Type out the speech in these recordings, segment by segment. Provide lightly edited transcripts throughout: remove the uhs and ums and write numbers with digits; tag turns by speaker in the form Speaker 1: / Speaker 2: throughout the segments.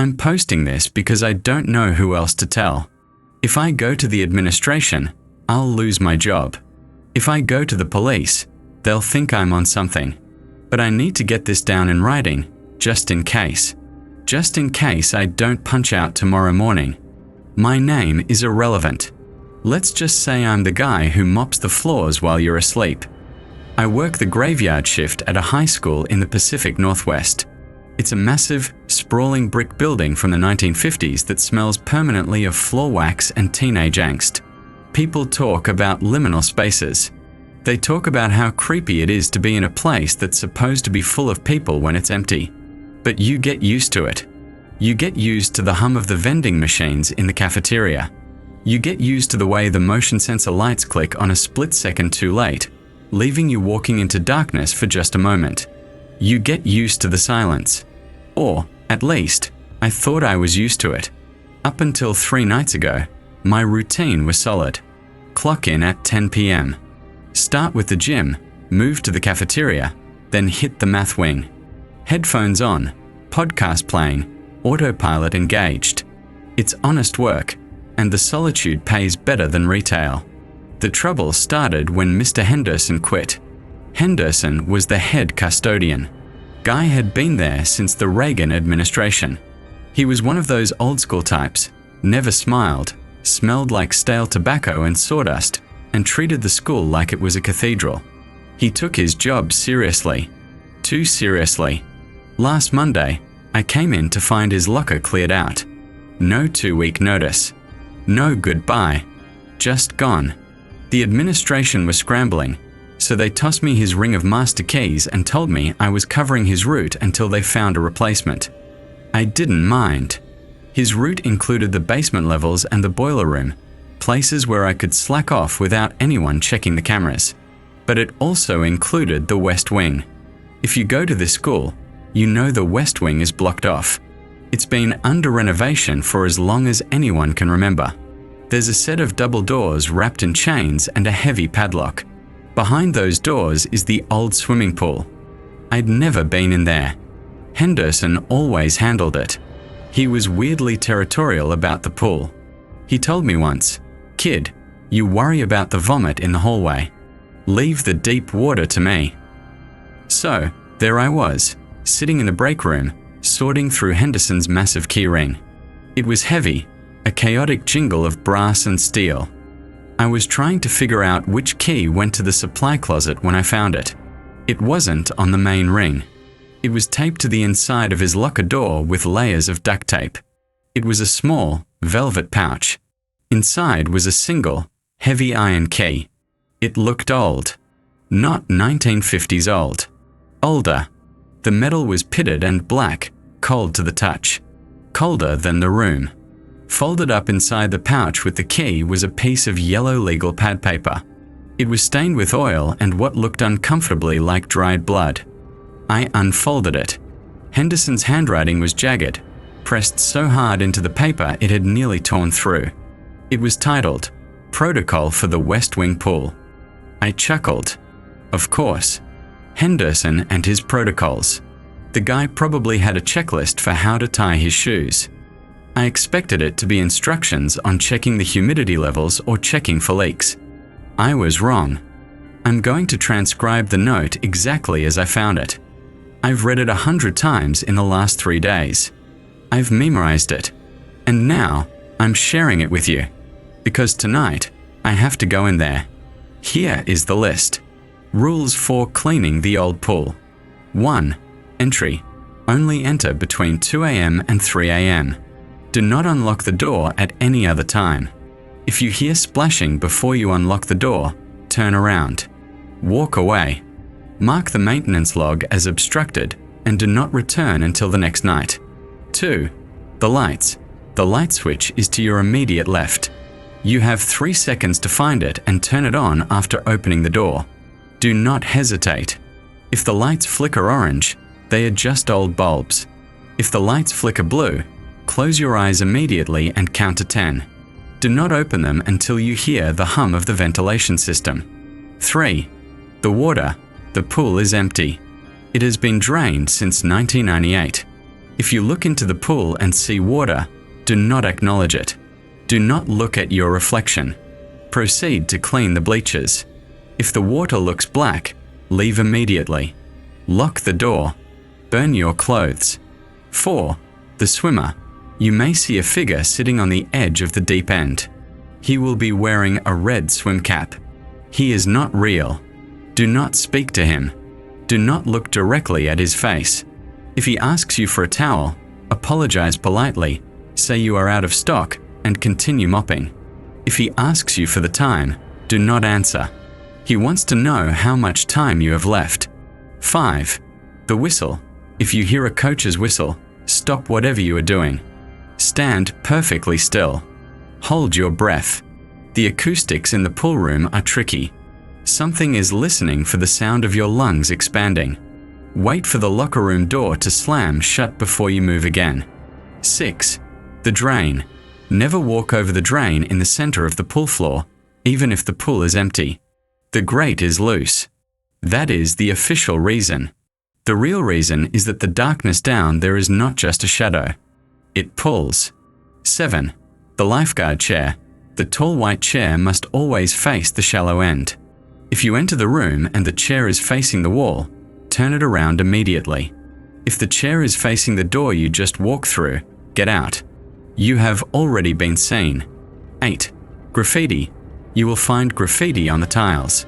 Speaker 1: I'm posting this because I don't know who else to tell. If I go to the administration, I'll lose my job. If I go to the police, they'll think I'm on something. But I need to get this down in writing, just in case. Just in case I don't punch out tomorrow morning. My name is irrelevant. Let's just say I'm the guy who mops the floors while you're asleep. I work the graveyard shift at a high school in the Pacific Northwest. It's a massive, sprawling brick building from the 1950s that smells permanently of floor wax and teenage angst. People talk about liminal spaces. They talk about how creepy it is to be in a place that's supposed to be full of people when it's empty. But you get used to it. You get used to the hum of the vending machines in the cafeteria. You get used to the way the motion sensor lights click on a split second too late, leaving you walking into darkness for just a moment. You get used to the silence. Or, at least, I thought I was used to it. Up until 3 nights ago, my routine was solid. Clock in at 10 p.m. Start with the gym, move to the cafeteria, then hit the math wing. Headphones on, podcast playing, autopilot engaged. It's honest work, and the solitude pays better than retail. The trouble started when Mr. Henderson quit. Henderson was the head custodian. Guy had been there since the Reagan administration. He was one of those old school types, never smiled, smelled like stale tobacco and sawdust, and treated the school like it was a cathedral. He took his job seriously. Too seriously. Last Monday, I came in to find his locker cleared out. No 2-week notice. No goodbye. Just gone. The administration was scrambling, so they tossed me his ring of master keys and told me I was covering his route until they found a replacement. I didn't mind. His route included the basement levels and the boiler room, places where I could slack off without anyone checking the cameras. But it also included the West Wing. If you go to this school, you know the West Wing is blocked off. It's been under renovation for as long as anyone can remember. There's a set of double doors wrapped in chains and a heavy padlock. Behind those doors is the old swimming pool. I'd never been in there. Henderson always handled it. He was weirdly territorial about the pool. He told me once, "Kid, you worry about the vomit in the hallway. Leave the deep water to me." So, there I was, sitting in the break room, sorting through Henderson's massive keyring. It was heavy, a chaotic jingle of brass and steel. I was trying to figure out which key went to the supply closet when I found it. It wasn't on the main ring. It was taped to the inside of his locker door with layers of duct tape. It was a small, velvet pouch. Inside was a single, heavy iron key. It looked old. Not 1950s old. Older. The metal was pitted and black, cold to the touch. Colder than the room. Folded up inside the pouch with the key was a piece of yellow legal pad paper. It was stained with oil and what looked uncomfortably like dried blood. I unfolded it. Henderson's handwriting was jagged, pressed so hard into the paper it had nearly torn through. It was titled, "Protocol for the West Wing Pool." I chuckled. Of course. Henderson and his protocols. The guy probably had a checklist for how to tie his shoes. I expected it to be instructions on checking the humidity levels or checking for leaks. I was wrong. I'm going to transcribe the note exactly as I found it. I've read it 100 times in the last 3 days. I've memorized it. And now I'm sharing it with you. Because tonight I have to go in there. Here is the list. Rules for cleaning the old pool. 1. Entry. Only enter between 2 a.m. and 3 a.m. Do not unlock the door at any other time. If you hear splashing before you unlock the door, turn around. Walk away. Mark the maintenance log as obstructed and do not return until the next night. 2. The lights. The light switch is to your immediate left. You have 3 seconds to find it and turn it on after opening the door. Do not hesitate. If the lights flicker orange, they are just old bulbs. If the lights flicker blue, close your eyes immediately and count to 10. Do not open them until you hear the hum of the ventilation system. 3. The water. The pool is empty. It has been drained since 1998. If you look into the pool and see water, do not acknowledge it. Do not look at your reflection. Proceed to clean the bleachers. If the water looks black, leave immediately. Lock the door. Burn your clothes. 4. The swimmer. You may see a figure sitting on the edge of the deep end. He will be wearing a red swim cap. He is not real. Do not speak to him. Do not look directly at his face. If he asks you for a towel, apologize politely, say you are out of stock, and continue mopping. If he asks you for the time, do not answer. He wants to know how much time you have left. 5. The whistle. If you hear a coach's whistle, stop whatever you are doing. Stand perfectly still. Hold your breath. The acoustics in the pool room are tricky. Something is listening for the sound of your lungs expanding. Wait for the locker room door to slam shut before you move again. 6. The drain. Never walk over the drain in the center of the pool floor, even if the pool is empty. The grate is loose. That is the official reason. The real reason is that the darkness down there is not just a shadow. It pulls. 7. The lifeguard chair. The tall white chair must always face the shallow end. If you enter the room and the chair is facing the wall, turn it around immediately. If the chair is facing the door you just walked through, get out. You have already been seen. 8. Graffiti. You will find graffiti on the tiles.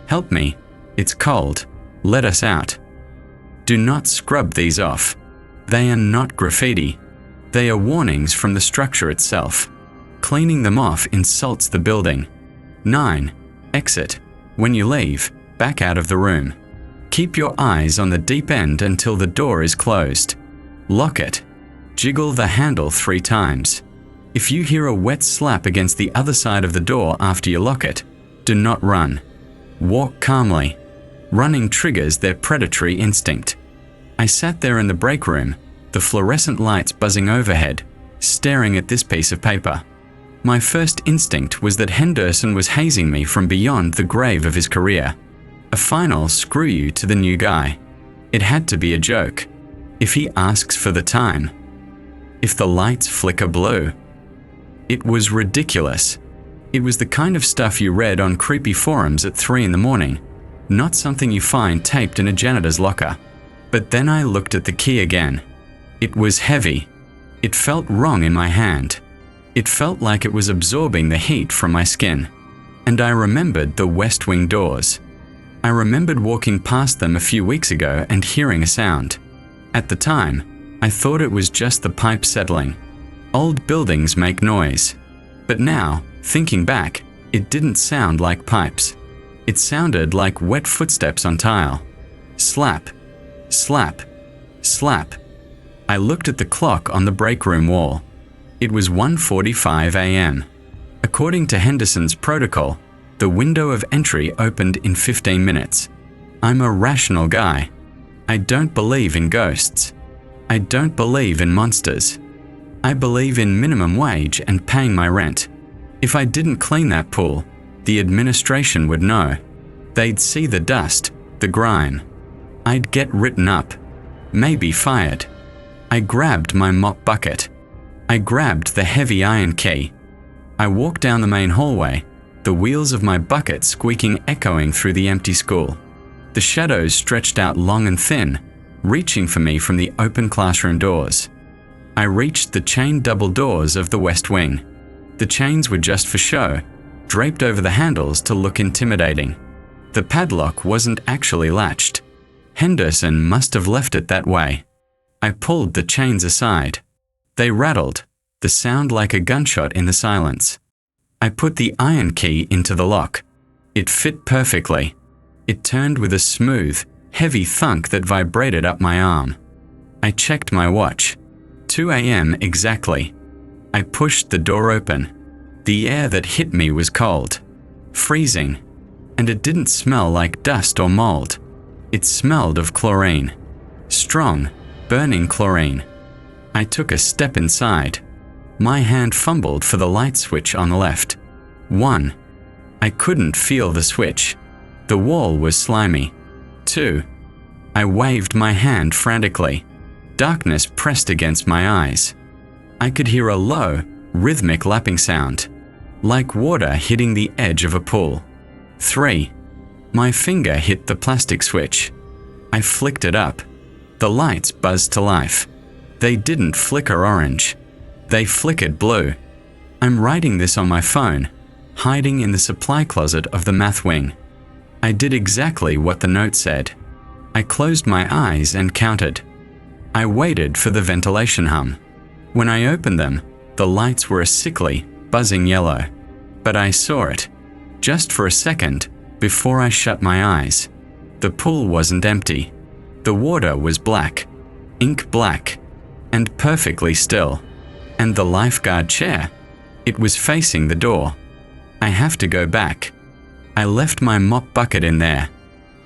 Speaker 1: Help me. It's cold. Let us out. Do not scrub these off. They are not graffiti. They are warnings from the structure itself. Cleaning them off insults the building. 9. Exit. When you leave, back out of the room. Keep your eyes on the deep end until the door is closed. Lock it. Jiggle the handle 3 times. If you hear a wet slap against the other side of the door after you lock it, do not run. Walk calmly. Running triggers their predatory instinct. I sat there in the break room, the fluorescent lights buzzing overhead, staring at this piece of paper. My first instinct was that Henderson was hazing me from beyond the grave of his career. A final screw you to the new guy. It had to be a joke. If he asks for the time. If the lights flicker blue. It was ridiculous. It was the kind of stuff you read on creepy forums at 3 in the morning, not something you find taped in a janitor's locker. But then I looked at the key again. It was heavy. It felt wrong in my hand. It felt like it was absorbing the heat from my skin. And I remembered the West Wing doors. I remembered walking past them a few weeks ago and hearing a sound. At the time, I thought it was just the pipe settling. Old buildings make noise. But now, thinking back, it didn't sound like pipes. It sounded like wet footsteps on tile. Slap, slap, slap. I looked at the clock on the break room wall. It was 1:45 a.m. According to Henderson's protocol, the window of entry opened in 15 minutes. I'm a rational guy. I don't believe in ghosts. I don't believe in monsters. I believe in minimum wage and paying my rent. If I didn't clean that pool, the administration would know. They'd see the dust, the grime. I'd get written up, maybe fired. I grabbed my mop bucket. I grabbed the heavy iron key. I walked down the main hallway, the wheels of my bucket squeaking echoing through the empty school. The shadows stretched out long and thin, reaching for me from the open classroom doors. I reached the chained double doors of the West Wing. The chains were just for show, draped over the handles to look intimidating. The padlock wasn't actually latched. Henderson must have left it that way. I pulled the chains aside. They rattled, the sound like a gunshot in the silence. I put the iron key into the lock. It fit perfectly. It turned with a smooth, heavy thunk that vibrated up my arm. I checked my watch. 2 a.m. exactly. I pushed the door open. The air that hit me was cold, freezing, and it didn't smell like dust or mold. It smelled of chlorine. Strong, burning chlorine. I took a step inside. My hand fumbled for the light switch on the left. 1. I couldn't feel the switch. The wall was slimy. 2. I waved my hand frantically. Darkness pressed against my eyes. I could hear a low, rhythmic lapping sound, like water hitting the edge of a pool. 3. My finger hit the plastic switch. I flicked it up. The lights buzzed to life. They didn't flicker orange. They flickered blue. I'm writing this on my phone, hiding in the supply closet of the math wing. I did exactly what the note said. I closed my eyes and counted. I waited for the ventilation hum. When I opened them, the lights were a sickly, buzzing yellow. But I saw it, just for a second, before I shut my eyes. The pool wasn't empty. The water was black, ink black, and perfectly still. And the lifeguard chair, it was facing the door. I have to go back. I left my mop bucket in there.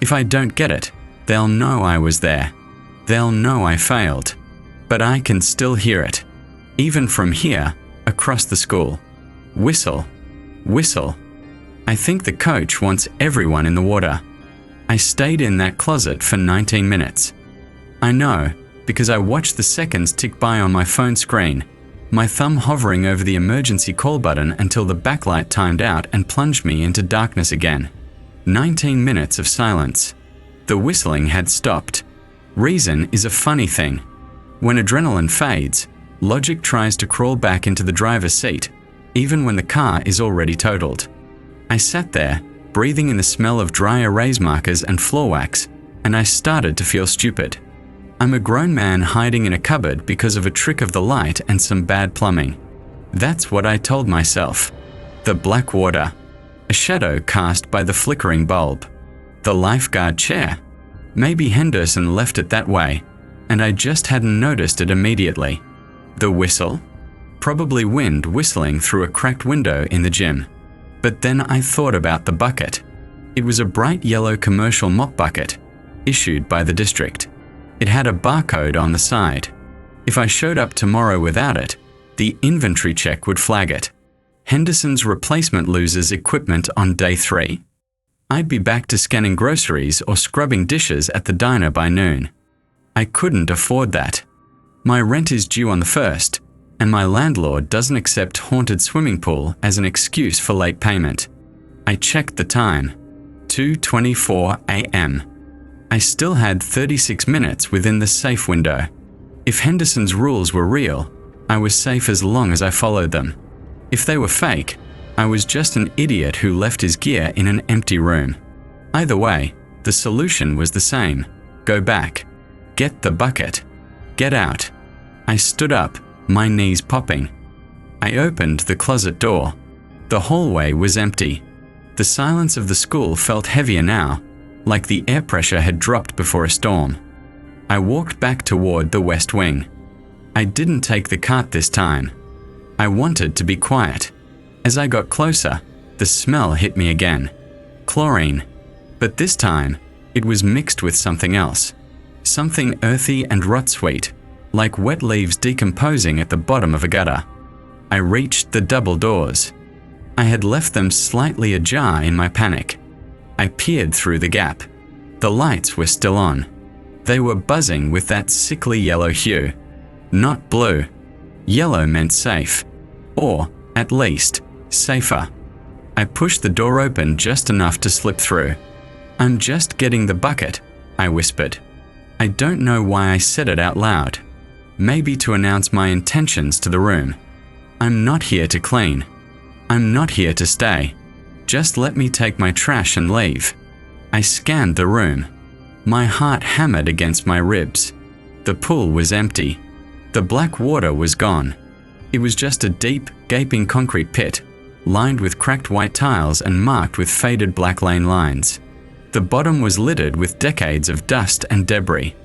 Speaker 1: If I don't get it, they'll know I was there. They'll know I failed. But I can still hear it, even from here, across the school. Whistle, whistle. I think the coach wants everyone in the water. I stayed in that closet for 19 minutes. I know, because I watched the seconds tick by on my phone screen, my thumb hovering over the emergency call button until the backlight timed out and plunged me into darkness again. 19 minutes of silence. The whistling had stopped. Reason is a funny thing. When adrenaline fades, logic tries to crawl back into the driver's seat, even when the car is already totaled. I sat there, breathing in the smell of dry erase markers and floor wax, and I started to feel stupid. I'm a grown man hiding in a cupboard because of a trick of the light and some bad plumbing. That's what I told myself. The black water. A shadow cast by the flickering bulb. The lifeguard chair. Maybe Henderson left it that way, and I just hadn't noticed it immediately. The whistle? Probably wind whistling through a cracked window in the gym. But then I thought about the bucket. It was a bright yellow commercial mop bucket, issued by the district. It had a barcode on the side. If I showed up tomorrow without it, the inventory check would flag it. Henderson's replacement loses equipment on day 3. I'd be back to scanning groceries or scrubbing dishes at the diner by noon. I couldn't afford that. My rent is due on the 1st, and my landlord doesn't accept haunted swimming pool as an excuse for late payment. I checked the time. 2:24 a.m. I still had 36 minutes within the safe window. If Henderson's rules were real, I was safe as long as I followed them. If they were fake, I was just an idiot who left his gear in an empty room. Either way, the solution was the same. Go back. Get the bucket. Get out. I stood up, my knees popping. I opened the closet door. The hallway was empty. The silence of the school felt heavier now, like the air pressure had dropped before a storm. I walked back toward the west wing. I didn't take the cart this time. I wanted to be quiet. As I got closer, the smell hit me again. Chlorine. But this time, it was mixed with something else. Something earthy and rot-sweet, like wet leaves decomposing at the bottom of a gutter. I reached the double doors. I had left them slightly ajar in my panic. I peered through the gap. The lights were still on. They were buzzing with that sickly yellow hue. Not blue. Yellow meant safe. Or, at least, safer. I pushed the door open just enough to slip through. "I'm just getting the bucket," I whispered. I don't know why I said it out loud. Maybe to announce my intentions to the room. I'm not here to clean. I'm not here to stay. Just let me take my trash and leave. I scanned the room. My heart hammered against my ribs. The pool was empty. The black water was gone. It was just a deep, gaping concrete pit, lined with cracked white tiles and marked with faded black lane lines. The bottom was littered with decades of dust and debris.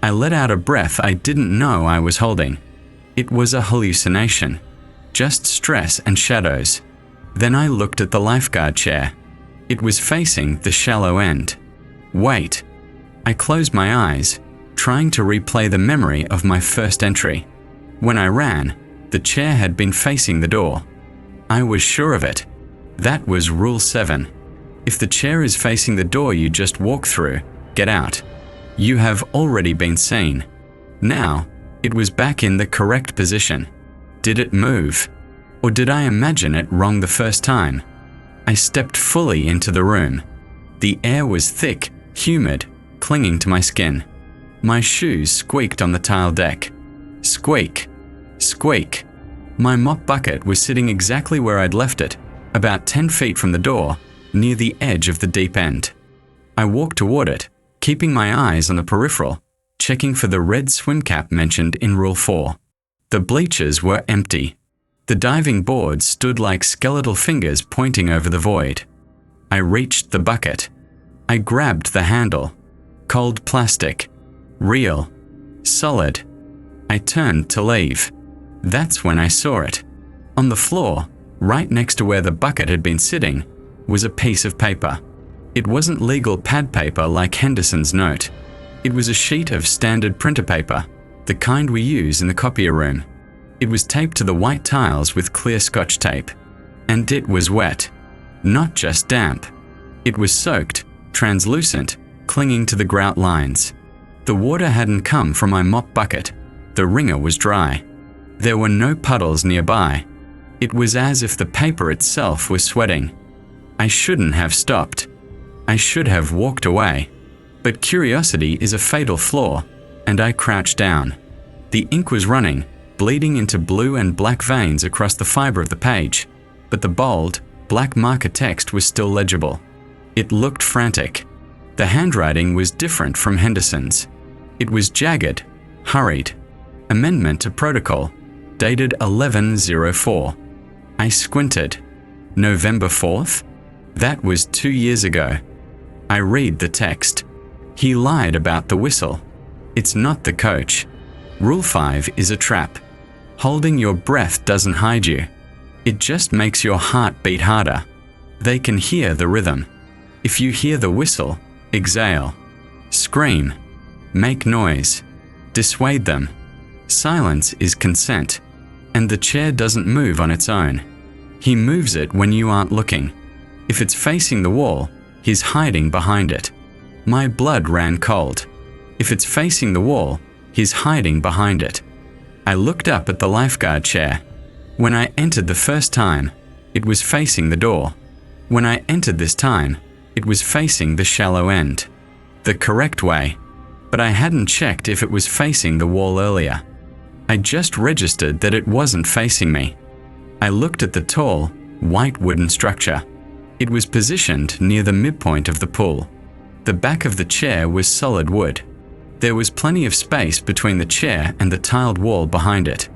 Speaker 1: I let out a breath I didn't know I was holding. It was a hallucination. Just stress and shadows. Then I looked at the lifeguard chair. It was facing the shallow end. Wait. I closed my eyes, trying to replay the memory of my first entry. When I ran, the chair had been facing the door. I was sure of it. That was Rule 7. If the chair is facing the door you just walked through, get out. You have already been seen. Now, it was back in the correct position. Did it move? Or did I imagine it wrong the first time? I stepped fully into the room. The air was thick, humid, clinging to my skin. My shoes squeaked on the tile deck. Squeak, squeak. My mop bucket was sitting exactly where I'd left it, about 10 feet from the door, near the edge of the deep end. I walked toward it, keeping my eyes on the peripheral, checking for the red swim cap mentioned in Rule 4. The bleachers were empty. The diving board stood like skeletal fingers pointing over the void. I reached the bucket. I grabbed the handle. Cold plastic. Real. Solid. I turned to leave. That's when I saw it. On the floor, right next to where the bucket had been sitting, was a piece of paper. It wasn't legal pad paper like Henderson's note. It was a sheet of standard printer paper, the kind we use in the copier room. It was taped to the white tiles with clear Scotch tape. And it was wet. Not just damp. It was soaked, translucent, clinging to the grout lines. The water hadn't come from my mop bucket. The wringer was dry. There were no puddles nearby. It was as if the paper itself was sweating. I shouldn't have stopped. I should have walked away. But curiosity is a fatal flaw, and I crouched down. The ink was running, bleeding into blue and black veins across the fiber of the page, but the bold, black marker text was still legible. It looked frantic. The handwriting was different from Henderson's. It was jagged, hurried. Amendment to protocol, dated 11/04. I squinted. November 4th? That was 2 years ago. I read the text. He lied about the whistle. It's not the coach. Rule 5 is a trap. Holding your breath doesn't hide you. It just makes your heart beat harder. They can hear the rhythm. If you hear the whistle, exhale. Scream. Make noise. Dissuade them. Silence is consent. And the chair doesn't move on its own. He moves it when you aren't looking. If it's facing the wall, he's hiding behind it. My blood ran cold. If it's facing the wall, he's hiding behind it. I looked up at the lifeguard chair. When I entered the first time, it was facing the door. When I entered this time, it was facing the shallow end. The correct way. But I hadn't checked if it was facing the wall earlier. I just registered that it wasn't facing me. I looked at the tall, white wooden structure. It was positioned near the midpoint of the pool. The back of the chair was solid wood. There was plenty of space between the chair and the tiled wall behind it.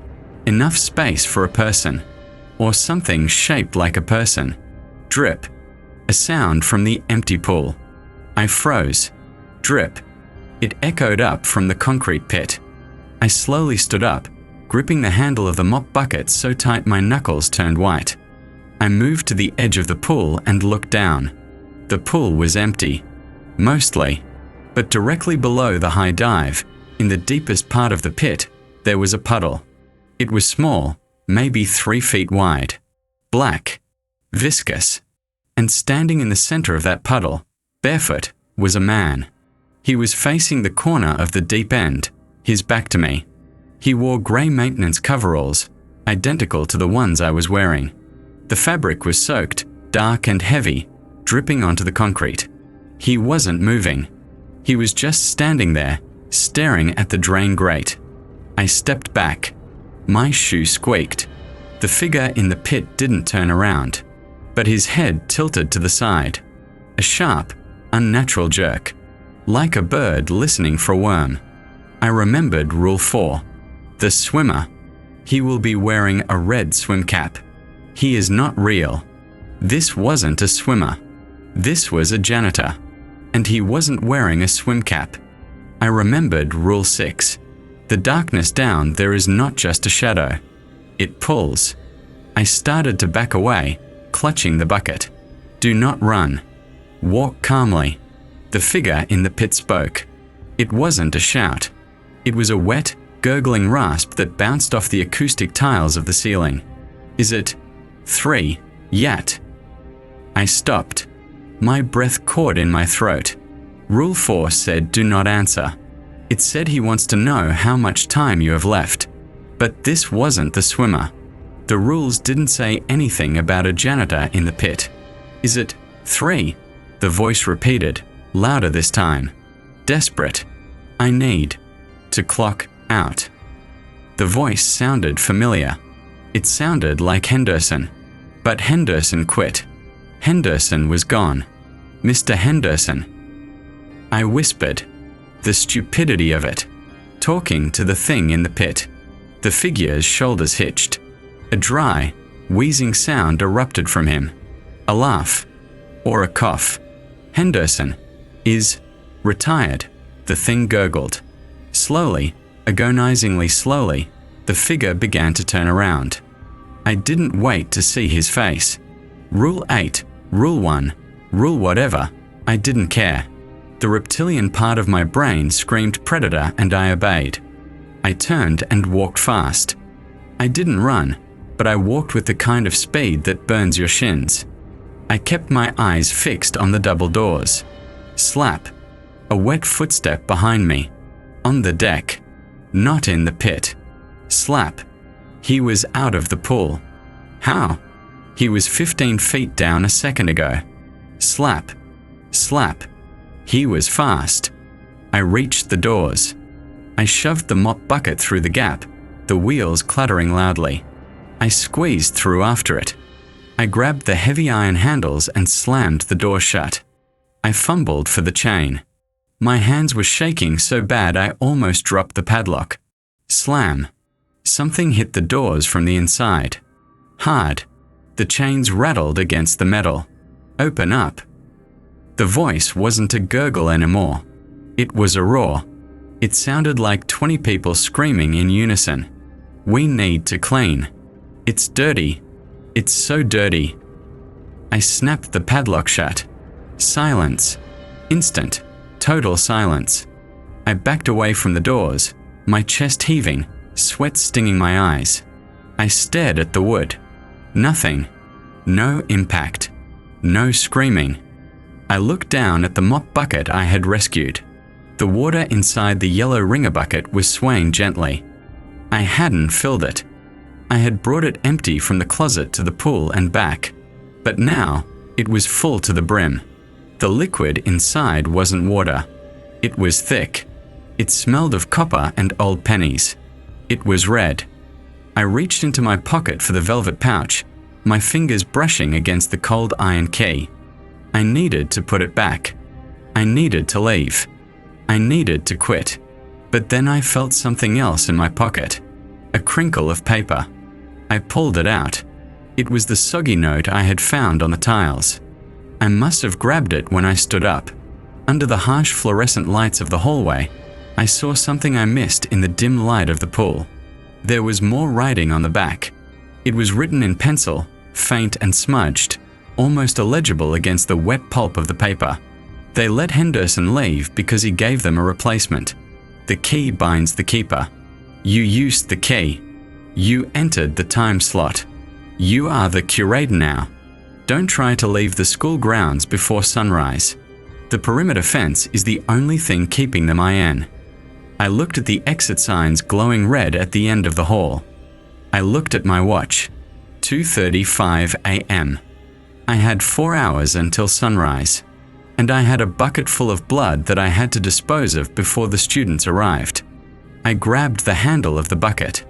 Speaker 1: Enough space for a person, or something shaped like a person. Drip. A sound from the empty pool. I froze. Drip. It echoed up from the concrete pit. I slowly stood up, gripping the handle of the mop bucket so tight my knuckles turned white. I moved to the edge of the pool and looked down. The pool was empty. Mostly. But directly below the high dive, in the deepest part of the pit, there was a puddle. It was small, maybe 3 feet wide. Black. Viscous. And standing in the center of that puddle, barefoot, was a man. He was facing the corner of the deep end, his back to me. He wore grey maintenance coveralls, identical to the ones I was wearing. The fabric was soaked, dark and heavy, dripping onto the concrete. He wasn't moving. He was just standing there, staring at the drain grate. I stepped back. My shoe squeaked. The figure in the pit didn't turn around, but his head tilted to the side. A sharp, unnatural jerk. Like a bird listening for a worm. I remembered Rule 4. The swimmer. He will be wearing a red swim cap. He is not real. This wasn't a swimmer. This was a janitor. And he wasn't wearing a swim cap. I remembered Rule 6. The darkness down there is not just a shadow. It pulls. I started to back away, clutching the bucket. Do not run. Walk calmly. The figure in the pit spoke. It wasn't a shout. It was a wet, gurgling rasp that bounced off the acoustic tiles of the ceiling. Is it 3 yet? I stopped. My breath caught in my throat. Rule 4 said do not answer. It said he wants to know how much time you have left. But this wasn't the swimmer. The rules didn't say anything about a janitor in the pit. Is it 3? The voice repeated, louder this time. Desperate. I need to clock out. The voice sounded familiar. It sounded like Henderson. But Henderson quit. Henderson was gone. Mr. Henderson. I whispered. The stupidity of it. Talking to the thing in the pit. The figure's shoulders hitched. A dry, wheezing sound erupted from him. A laugh. Or a cough. Henderson is retired, the thing gurgled. Slowly, agonizingly slowly, the figure began to turn around. I didn't wait to see his face. Rule 8, Rule 1, Rule whatever, I didn't care. The reptilian part of my brain screamed predator and I obeyed. I turned and walked fast. I didn't run, but I walked with the kind of speed that burns your shins. I kept my eyes fixed on the double doors. Slap. A wet footstep behind me. On the deck. Not in the pit. Slap. He was out of the pool. How? He was 15 feet down a second ago. Slap. Slap. He was fast. I reached the doors. I shoved the mop bucket through the gap, the wheels clattering loudly. I squeezed through after it. I grabbed the heavy iron handles and slammed the door shut. I fumbled for the chain. My hands were shaking so bad I almost dropped the padlock. Slam. Something hit the doors from the inside. Hard. The chains rattled against the metal. Open up. The voice wasn't a gurgle anymore. It was a roar. It sounded like 20 people screaming in unison. We need to clean. It's dirty. It's so dirty. I snapped the padlock shut. Silence. Instant. Total silence. I backed away from the doors, my chest heaving, sweat stinging my eyes. I stared at the wood. Nothing. No impact. No screaming. I looked down at the mop bucket I had rescued. The water inside the yellow ringer bucket was swaying gently. I hadn't filled it. I had brought it empty from the closet to the pool and back, but now it was full to the brim. The liquid inside wasn't water. It was thick. It smelled of copper and old pennies. It was red. I reached into my pocket for the velvet pouch, my fingers brushing against the cold iron key. I needed to put it back. I needed to leave. I needed to quit. But then I felt something else in my pocket. A crinkle of paper. I pulled it out. It was the soggy note I had found on the tiles. I must have grabbed it when I stood up. Under the harsh fluorescent lights of the hallway, I saw something I missed in the dim light of the pool. There was more writing on the back. It was written in pencil, faint and smudged, almost illegible against the wet pulp of the paper. They let Henderson leave because he gave them a replacement. The key binds the keeper. You used the key. You entered the time slot. You are the curator now. Don't try to leave the school grounds before sunrise. The perimeter fence is the only thing keeping them in. I looked at the exit signs glowing red at the end of the hall. I looked at my watch. 2:35 a.m. I had 4 hours until sunrise, and I had a bucket full of blood that I had to dispose of before the students arrived. I grabbed the handle of the bucket.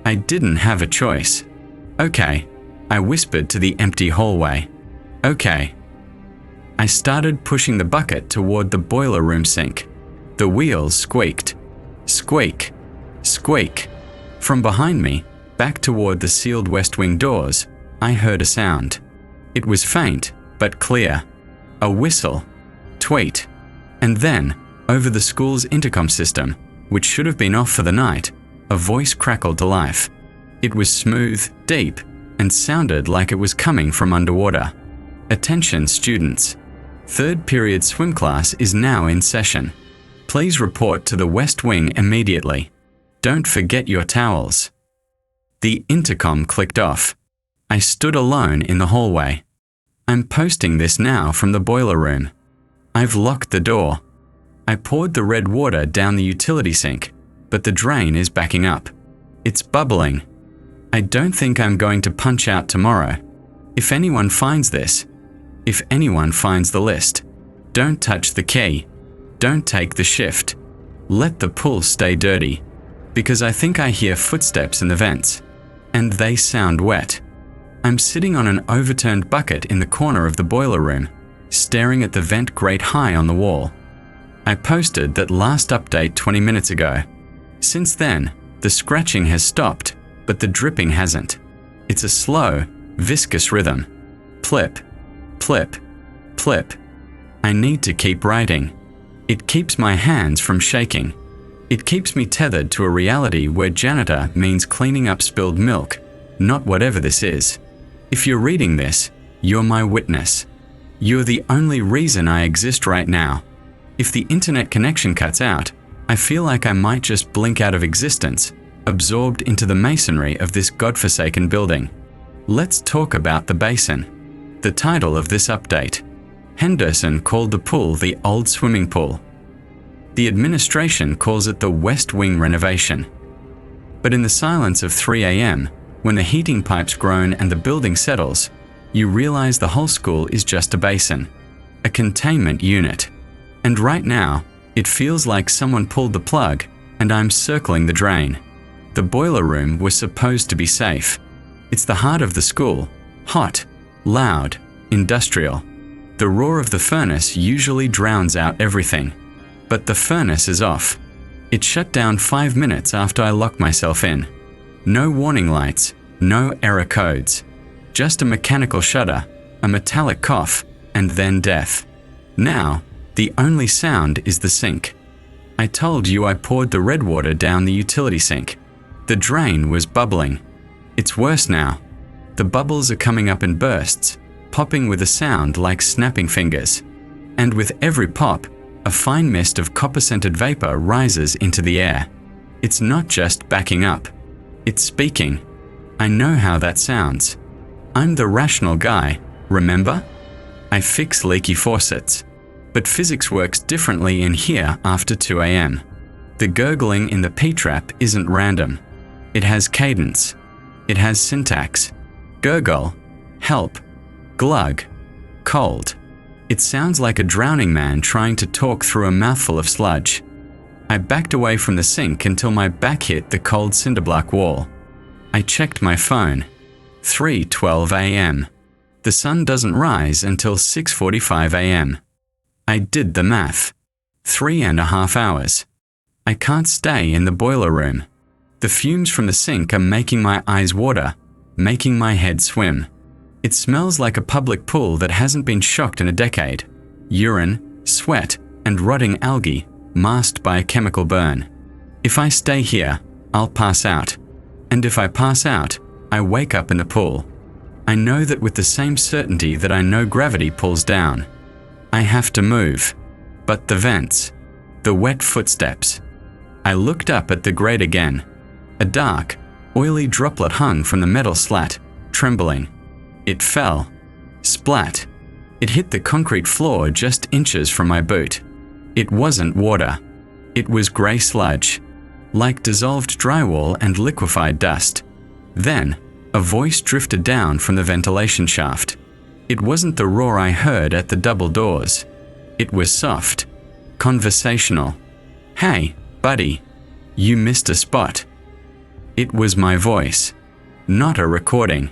Speaker 1: I didn't have a choice. Okay, I whispered to the empty hallway. Okay. I started pushing the bucket toward the boiler room sink. The wheels squeaked. Squeak. Squeak. From behind me, back toward the sealed west wing doors, I heard a sound. It was faint, but clear. A whistle. Tweet. And then, over the school's intercom system, which should have been off for the night, a voice crackled to life. It was smooth, deep, and sounded like it was coming from underwater. Attention students. Third period swim class is now in session. Please report to the West Wing immediately. Don't forget your towels. The intercom clicked off. I stood alone in the hallway. I'm posting this now from the boiler room. I've locked the door. I poured the red water down the utility sink, but the drain is backing up. It's bubbling. I don't think I'm going to punch out tomorrow. If anyone finds this, if anyone finds the list, don't touch the key. Don't take the shift. Let the pool stay dirty. Because I think I hear footsteps in the vents. And they sound wet. I'm sitting on an overturned bucket in the corner of the boiler room, staring at the vent grate high on the wall. I posted that last update 20 minutes ago. Since then, the scratching has stopped, but the dripping hasn't. It's a slow, viscous rhythm. Plip, plip, plip. I need to keep writing. It keeps my hands from shaking. It keeps me tethered to a reality where janitor means cleaning up spilled milk, not whatever this is. If you're reading this, you're my witness. You're the only reason I exist right now. If the internet connection cuts out, I feel like I might just blink out of existence, absorbed into the masonry of this godforsaken building. Let's talk about the basin. The title of this update. Henderson called the pool the old swimming pool. The administration calls it the West Wing renovation. But in the silence of 3 a.m., when the heating pipes groan and the building settles, you realize the whole school is just a basin, a containment unit. And right now, it feels like someone pulled the plug and I'm circling the drain. The boiler room was supposed to be safe. It's the heart of the school, hot, loud, industrial. The roar of the furnace usually drowns out everything. But the furnace is off. It shut down 5 minutes after I locked myself in. No warning lights, no error codes. Just a mechanical shudder, a metallic cough, and then death. Now, the only sound is the sink. I told you I poured the red water down the utility sink. The drain was bubbling. It's worse now. The bubbles are coming up in bursts, popping with a sound like snapping fingers. And with every pop, a fine mist of copper-scented vapor rises into the air. It's not just backing up. It's speaking. I know how that sounds. I'm the rational guy, remember? I fix leaky faucets. But physics works differently in here after 2 a.m. The gurgling in the P-trap isn't random. It has cadence. It has syntax. Gurgle, help, glug, cold. It sounds like a drowning man trying to talk through a mouthful of sludge. I backed away from the sink until my back hit the cold cinderblock wall. I checked my phone. 3:12 a.m. The sun doesn't rise until 6:45 a.m. I did the math. 3.5 hours. I can't stay in the boiler room. The fumes from the sink are making my eyes water, making my head swim. It smells like a public pool that hasn't been shocked in a decade. Urine, sweat, and rotting algae masked by a chemical burn. If I stay here, I'll pass out. And if I pass out, I wake up in the pool. I know that with the same certainty that I know gravity pulls down. I have to move. But the vents, the wet footsteps. I looked up at the grate again. A dark, oily droplet hung from the metal slat, trembling. It fell. Splat. It hit the concrete floor just inches from my boot. It wasn't water. It was grey sludge, like dissolved drywall and liquefied dust. Then, a voice drifted down from the ventilation shaft. It wasn't the roar I heard at the double doors. It was soft, conversational. Hey, buddy, you missed a spot. It was my voice, not a recording.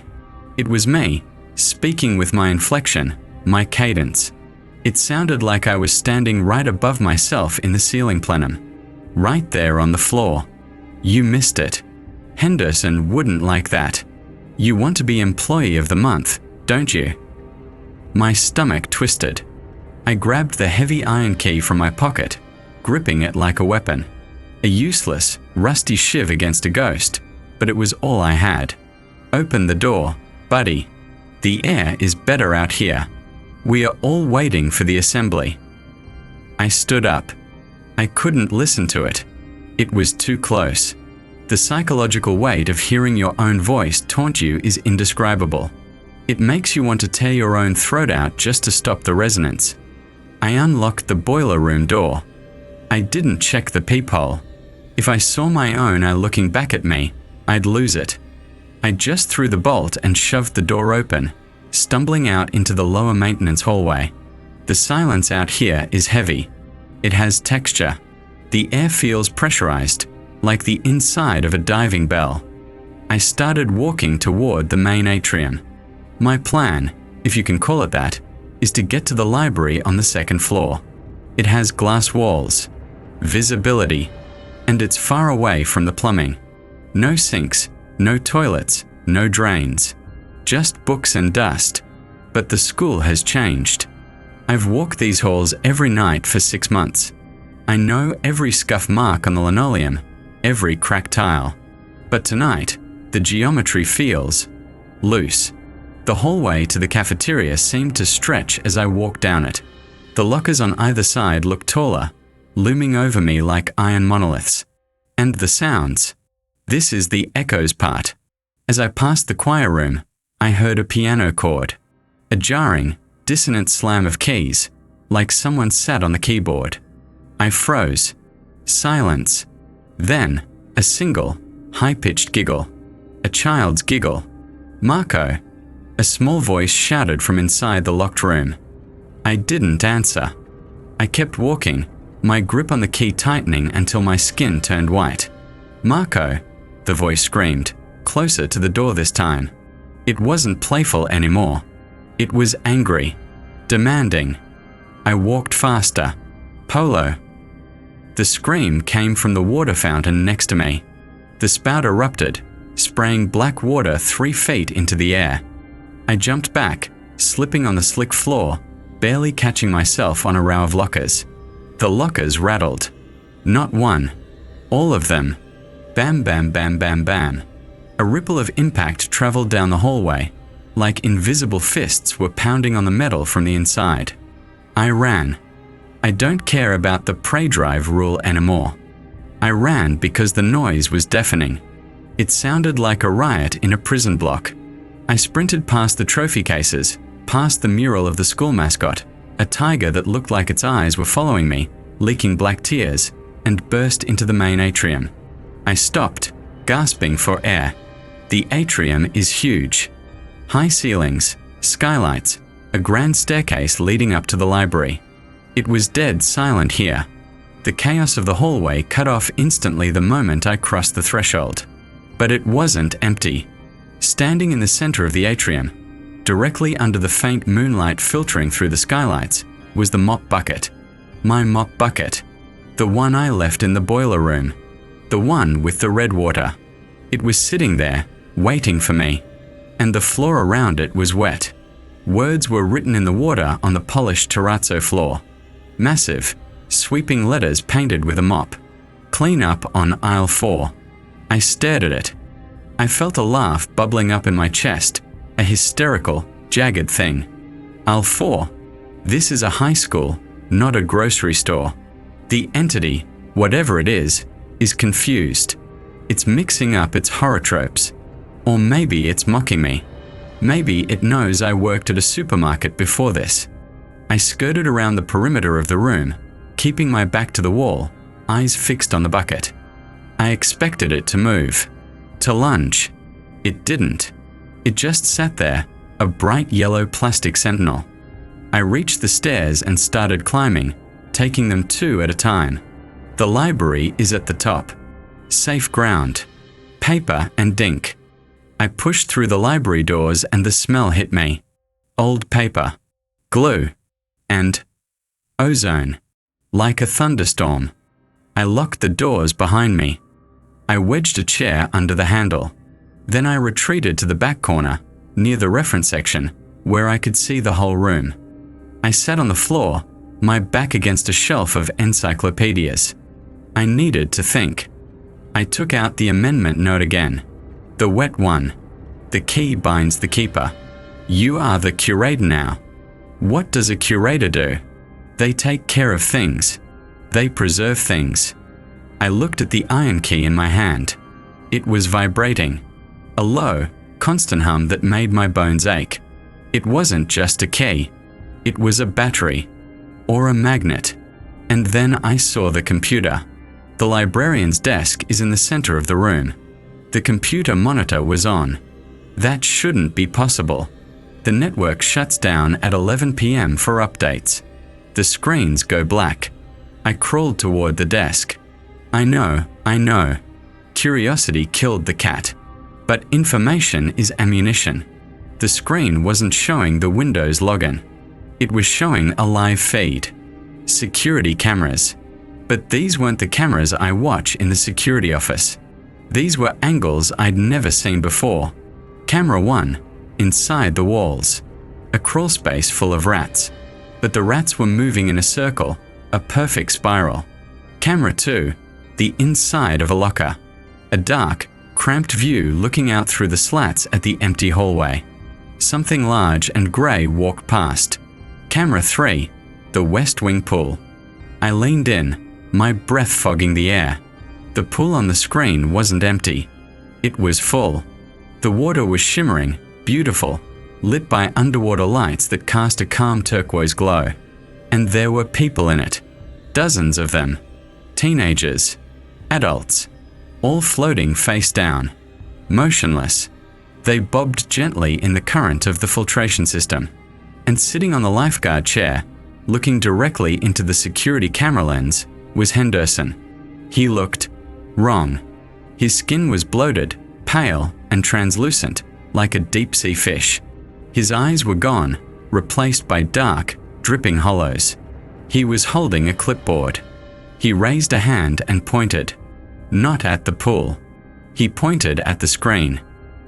Speaker 1: It was me, speaking with my inflection, my cadence. It sounded like I was standing right above myself in the ceiling plenum, right there on the floor. You missed it. Henderson wouldn't like that. You want to be Employee of the Month, don't you? My stomach twisted. I grabbed the heavy iron key from my pocket, gripping it like a weapon. A useless, rusty shiv against a ghost, but it was all I had. Open the door, buddy. The air is better out here. We are all waiting for the assembly. I stood up. I couldn't listen to it. It was too close. The psychological weight of hearing your own voice taunt you is indescribable. It makes you want to tear your own throat out just to stop the resonance. I unlocked the boiler room door. I didn't check the peephole. If I saw my own eye looking back at me, I'd lose it. I just threw the bolt and shoved the door open, stumbling out into the lower maintenance hallway. The silence out here is heavy. It has texture. The air feels pressurized, like the inside of a diving bell. I started walking toward the main atrium. My plan, if you can call it that, is to get to the library on the second floor. It has glass walls, visibility, and it's far away from the plumbing. No sinks, no toilets, no drains. Just books and dust. But the school has changed. I've walked these halls every night for 6 months. I know every scuff mark on the linoleum, every cracked tile. But tonight, the geometry feels loose. The hallway to the cafeteria seemed to stretch as I walked down it. The lockers on either side looked taller, looming over me like iron monoliths. And the sounds. This is the echoes part. As I passed the choir room, I heard a piano chord. A jarring, dissonant slam of keys, like someone sat on the keyboard. I froze. Silence. Then, a single, high-pitched giggle. A child's giggle. "Marco!" A small voice shouted from inside the locked room. I didn't answer. I kept walking, my grip on the key tightening until my skin turned white. "Marco!" the voice screamed, closer to the door this time. It wasn't playful anymore. It was angry, demanding. I walked faster. "Polo!" The scream came from the water fountain next to me. The spout erupted, spraying black water 3 feet into the air. I jumped back, slipping on the slick floor, barely catching myself on a row of lockers. The lockers rattled. Not one. All of them. Bam, bam, bam, bam, bam. A ripple of impact traveled down the hallway, like invisible fists were pounding on the metal from the inside. I ran. I don't care about the prey drive rule anymore. I ran because the noise was deafening. It sounded like a riot in a prison block. I sprinted past the trophy cases, past the mural of the school mascot, a tiger that looked like its eyes were following me, leaking black tears, and burst into the main atrium. I stopped, gasping for air. The atrium is huge. High ceilings, skylights, a grand staircase leading up to the library. It was dead silent here. The chaos of the hallway cut off instantly the moment I crossed the threshold. But it wasn't empty. Standing in the center of the atrium, directly under the faint moonlight filtering through the skylights, was the mop bucket. My mop bucket. The one I left in the boiler room. The one with the red water. It was sitting there, waiting for me. And the floor around it was wet. Words were written in the water on the polished terrazzo floor. Massive, sweeping letters painted with a mop. Clean up on aisle 4. I stared at it. I felt a laugh bubbling up in my chest, a hysterical, jagged thing. Aisle 4. This is a high school, not a grocery store. The entity, whatever it is confused. It's mixing up its horror tropes. Or maybe it's mocking me. Maybe it knows I worked at a supermarket before this. I skirted around the perimeter of the room, keeping my back to the wall, eyes fixed on the bucket. I expected it to move. To lunge. It didn't. It just sat there, a bright yellow plastic sentinel. I reached the stairs and started climbing, taking them 2 at a time. The library is at the top. Safe ground. Paper and ink. I pushed through the library doors and the smell hit me. Old paper. Glue. And ozone. Like a thunderstorm. I locked the doors behind me. I wedged a chair under the handle. Then I retreated to the back corner, near the reference section, where I could see the whole room. I sat on the floor, my back against a shelf of encyclopedias. I needed to think. I took out the amendment note again. The wet one. The key binds the keeper. You are the curator now. What does a curator do? They take care of things. They preserve things. I looked at the iron key in my hand. It was vibrating. A low, constant hum that made my bones ache. It wasn't just a key. It was a battery. Or a magnet. And then I saw the computer. The librarian's desk is in the center of the room. The computer monitor was on. That shouldn't be possible. The network shuts down at 11 p.m. for updates. The screens go black. I crawled toward the desk. I know. Curiosity killed the cat. But information is ammunition. The screen wasn't showing the Windows login. It was showing a live feed. Security cameras. But these weren't the cameras I watch in the security office. These were angles I'd never seen before. Camera 1, inside the walls. A crawl space full of rats. But the rats were moving in a circle, a perfect spiral. Camera 2, the inside of a locker. A dark, cramped view looking out through the slats at the empty hallway. Something large and grey walked past. Camera 3, the West Wing pool. I leaned in, my breath fogging the air. The pool on the screen wasn't empty. It was full. The water was shimmering, beautiful, lit by underwater lights that cast a calm turquoise glow. And there were people in it. Dozens of them. Teenagers. Adults. All floating face down. Motionless. They bobbed gently in the current of the filtration system. And sitting on the lifeguard chair, looking directly into the security camera lens, was Henderson. He looked wrong. His skin was bloated, pale, and translucent, like a deep-sea fish. His eyes were gone, replaced by dark, dripping hollows. He was holding a clipboard. He raised a hand and pointed. Not at the pool. He pointed at the screen.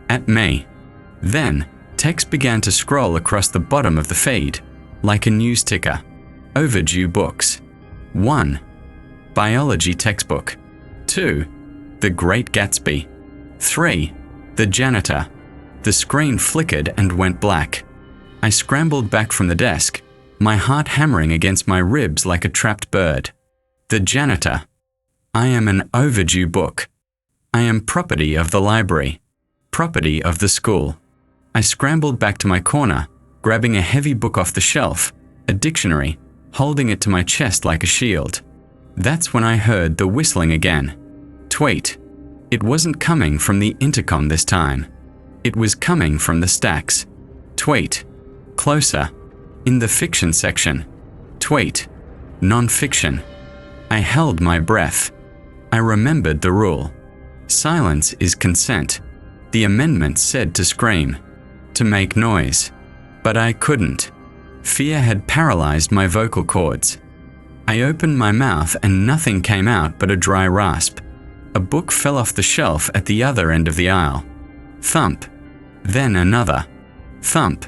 Speaker 1: At me. Then, text began to scroll across the bottom of the feed, like a news ticker. Overdue books. 1. Biology textbook. 2. The Great Gatsby. 3. The Janitor. The screen flickered and went black. I scrambled back from the desk, my heart hammering against my ribs like a trapped bird. The Janitor. I am an overdue book. I am property of the library. Property of the school. I scrambled back to my corner, grabbing a heavy book off the shelf, a dictionary, holding it to my chest like a shield. That's when I heard the whistling again. Tweet. It wasn't coming from the intercom this time. It was coming from the stacks. Tweet. Closer. In the fiction section. Tweet. Non-fiction. I held my breath. I remembered the rule. Silence is consent. The amendment said to scream, to make noise. But I couldn't. Fear had paralyzed my vocal cords. I opened my mouth and nothing came out but a dry rasp. A book fell off the shelf at the other end of the aisle. Thump. Then another. Thump.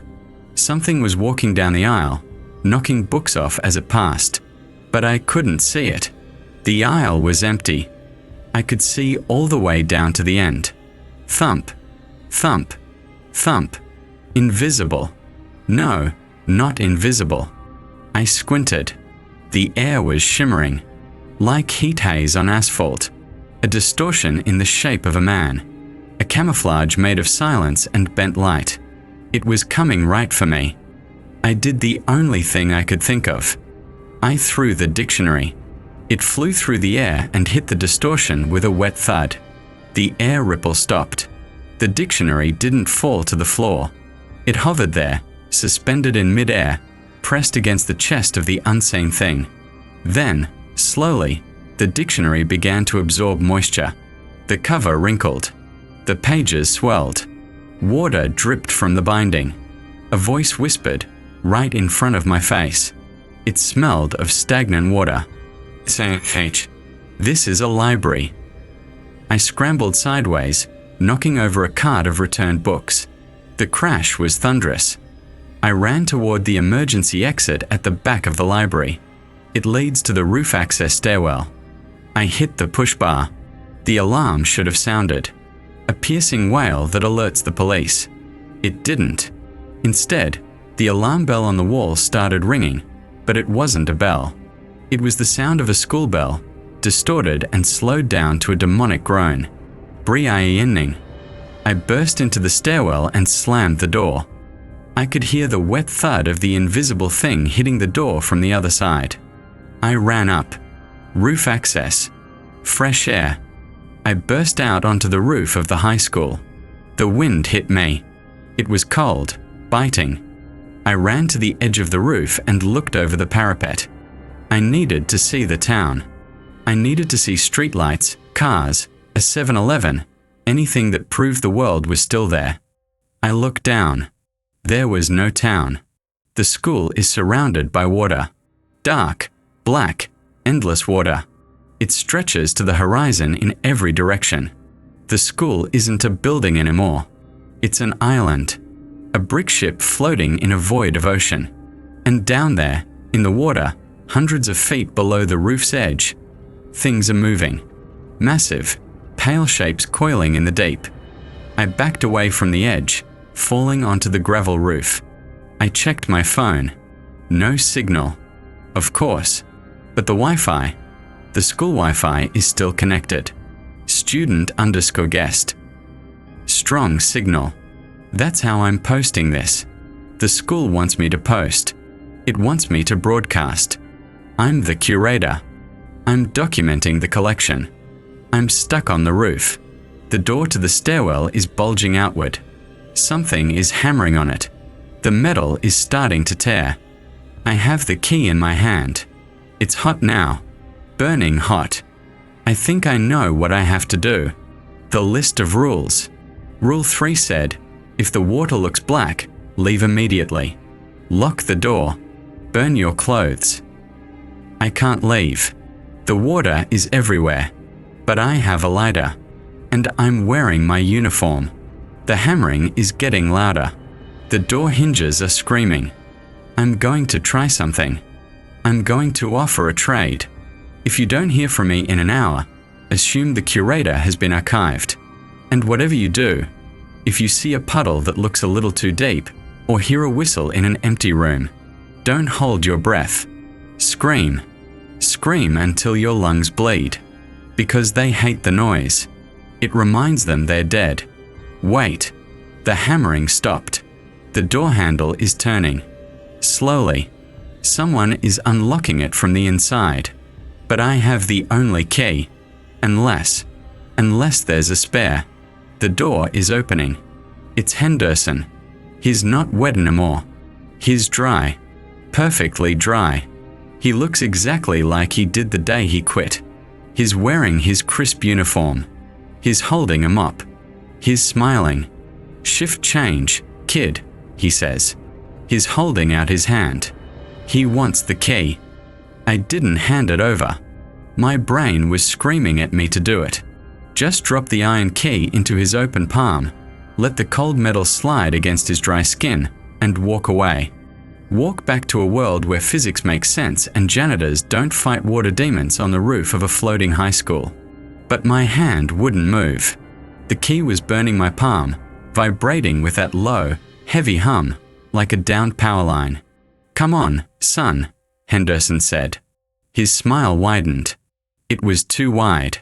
Speaker 1: Something was walking down the aisle, knocking books off as it passed. But I couldn't see it. The aisle was empty. I could see all the way down to the end. Thump. Thump. Thump. Invisible. No, not invisible. I squinted. The air was shimmering, like heat haze on asphalt, a distortion in the shape of a man, a camouflage made of silence and bent light. It was coming right for me. I did the only thing I could think of. I threw the dictionary. It flew through the air and hit the distortion with a wet thud. The air ripple stopped. The dictionary didn't fall to the floor. It hovered there, suspended in midair, pressed against the chest of the unseen thing. Then, slowly, the dictionary began to absorb moisture. The cover wrinkled. The pages swelled. Water dripped from the binding. A voice whispered, right in front of my face. It smelled of stagnant water. "H. This is a library." I scrambled sideways, knocking over a cart of returned books. The crash was thunderous. I ran toward the emergency exit at the back of the library. It leads to the roof access stairwell. I hit the push bar. The alarm should have sounded. A piercing wail that alerts the police. It didn't. Instead, the alarm bell on the wall started ringing, but it wasn't a bell. It was the sound of a school bell, distorted and slowed down to a demonic groan. Briayening. I burst into the stairwell and slammed the door. I could hear the wet thud of the invisible thing hitting the door from the other side. I ran up. Roof access. Fresh air. I burst out onto the roof of the high school. The wind hit me. It was cold, biting. I ran to the edge of the roof and looked over the parapet. I needed to see the town. I needed to see streetlights, cars, a 7-Eleven, anything that proved the world was still there. I looked down. There was no town. The school is surrounded by water. Dark, black, endless water. It stretches to the horizon in every direction. The school isn't a building anymore. It's an island. A brick ship floating in a void of ocean. And down there, in the water, hundreds of feet below the roof's edge, things are moving. Massive, pale shapes coiling in the deep. I backed away from the edge, falling onto the gravel roof. I checked my phone. No signal. Of course. But the Wi-Fi, the school Wi-Fi is still connected. Student_guest. Strong signal. That's how I'm posting this. The school wants me to post. It wants me to broadcast. I'm the curator. I'm documenting the collection. I'm stuck on the roof. The door to the stairwell is bulging outward. Something is hammering on it. The metal is starting to tear. I have the key in my hand. It's hot now. Burning hot. I think I know what I have to do. The list of rules. Rule 3 said, if the water looks black, leave immediately. Lock the door. Burn your clothes. I can't leave. The water is everywhere. But I have a lighter. And I'm wearing my uniform. The hammering is getting louder. The door hinges are screaming. I'm going to try something. I'm going to offer a trade. If you don't hear from me in an hour, assume the curator has been archived. And whatever you do, if you see a puddle that looks a little too deep, or hear a whistle in an empty room, don't hold your breath. Scream. Scream until your lungs bleed. Because they hate the noise. It reminds them they're dead. Wait. The hammering stopped. The door handle is turning. Slowly. Someone is unlocking it from the inside. But I have the only key. Unless there's a spare. The door is opening. It's Henderson. He's not wet anymore. He's dry. Perfectly dry. He looks exactly like he did the day he quit. He's wearing his crisp uniform. He's holding a mop. He's smiling. Shift change, kid, he says. He's holding out his hand. He wants the key. I didn't hand it over. My brain was screaming at me to do it. Just drop the iron key into his open palm, let the cold metal slide against his dry skin, and walk away. Walk back to a world where physics makes sense and janitors don't fight water demons on the roof of a floating high school. But my hand wouldn't move. The key was burning my palm, vibrating with that low, heavy hum, like a downed power line. Come on, son, Henderson said. His smile widened. It was too wide.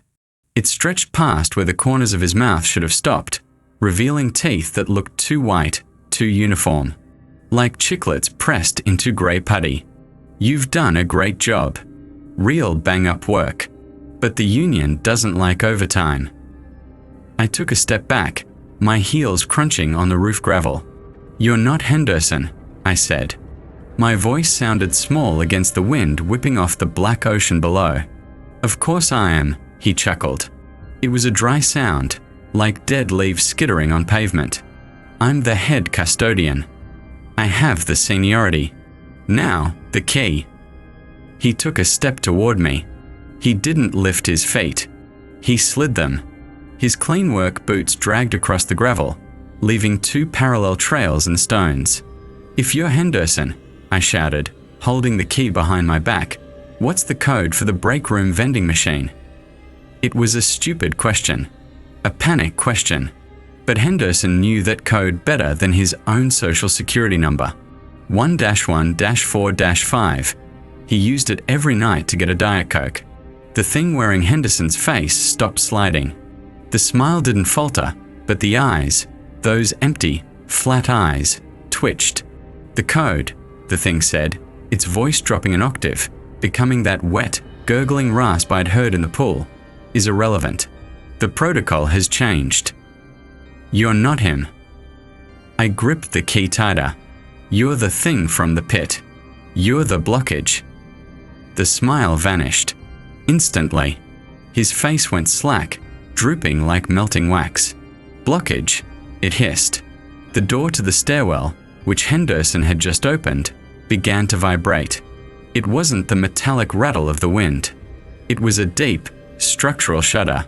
Speaker 1: It stretched past where the corners of his mouth should have stopped, revealing teeth that looked too white, too uniform. Like chiclets pressed into grey putty. You've done a great job. Real bang-up work. But the union doesn't like overtime. I took a step back, my heels crunching on the roof gravel. You're not Henderson, I said. My voice sounded small against the wind whipping off the black ocean below. Of course I am, he chuckled. It was a dry sound, like dead leaves skittering on pavement. I'm the head custodian. I have the seniority. Now, the key. He took a step toward me. He didn't lift his feet. He slid them. His clean work boots dragged across the gravel, leaving 2 parallel trails and stones. If you're Henderson, I shouted, holding the key behind my back, what's the code for the break room vending machine? It was a stupid question. A panic question. But Henderson knew that code better than his own social security number. 1-1-4-5. He used it every night to get a Diet Coke. The thing wearing Henderson's face stopped sliding. The smile didn't falter, but the eyes, those empty, flat eyes, twitched. The code, the thing said, its voice dropping an octave, becoming that wet, gurgling rasp I'd heard in the pool, is irrelevant. The protocol has changed. You're not him. I gripped the key tighter. You're the thing from the pit. You're the blockage. The smile vanished. Instantly, his face went slack, drooping like melting wax. Blockage, it hissed. The door to the stairwell, which Henderson had just opened, began to vibrate. It wasn't the metallic rattle of the wind. It was a deep, structural shudder.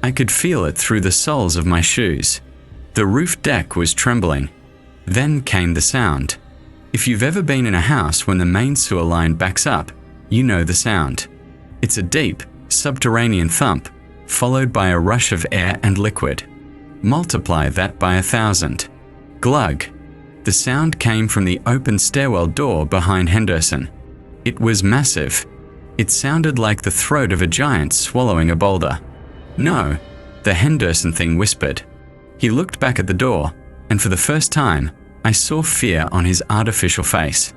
Speaker 1: I could feel it through the soles of my shoes. The roof deck was trembling. Then came the sound. If you've ever been in a house when the main sewer line backs up, you know the sound. It's a deep, subterranean thump, followed by a rush of air and liquid. Multiply that by 1,000. Glug. The sound came from the open stairwell door behind Henderson. It was massive. It sounded like the throat of a giant swallowing a boulder. No, the Henderson thing whispered. He looked back at the door, and for the first time, I saw fear on his artificial face.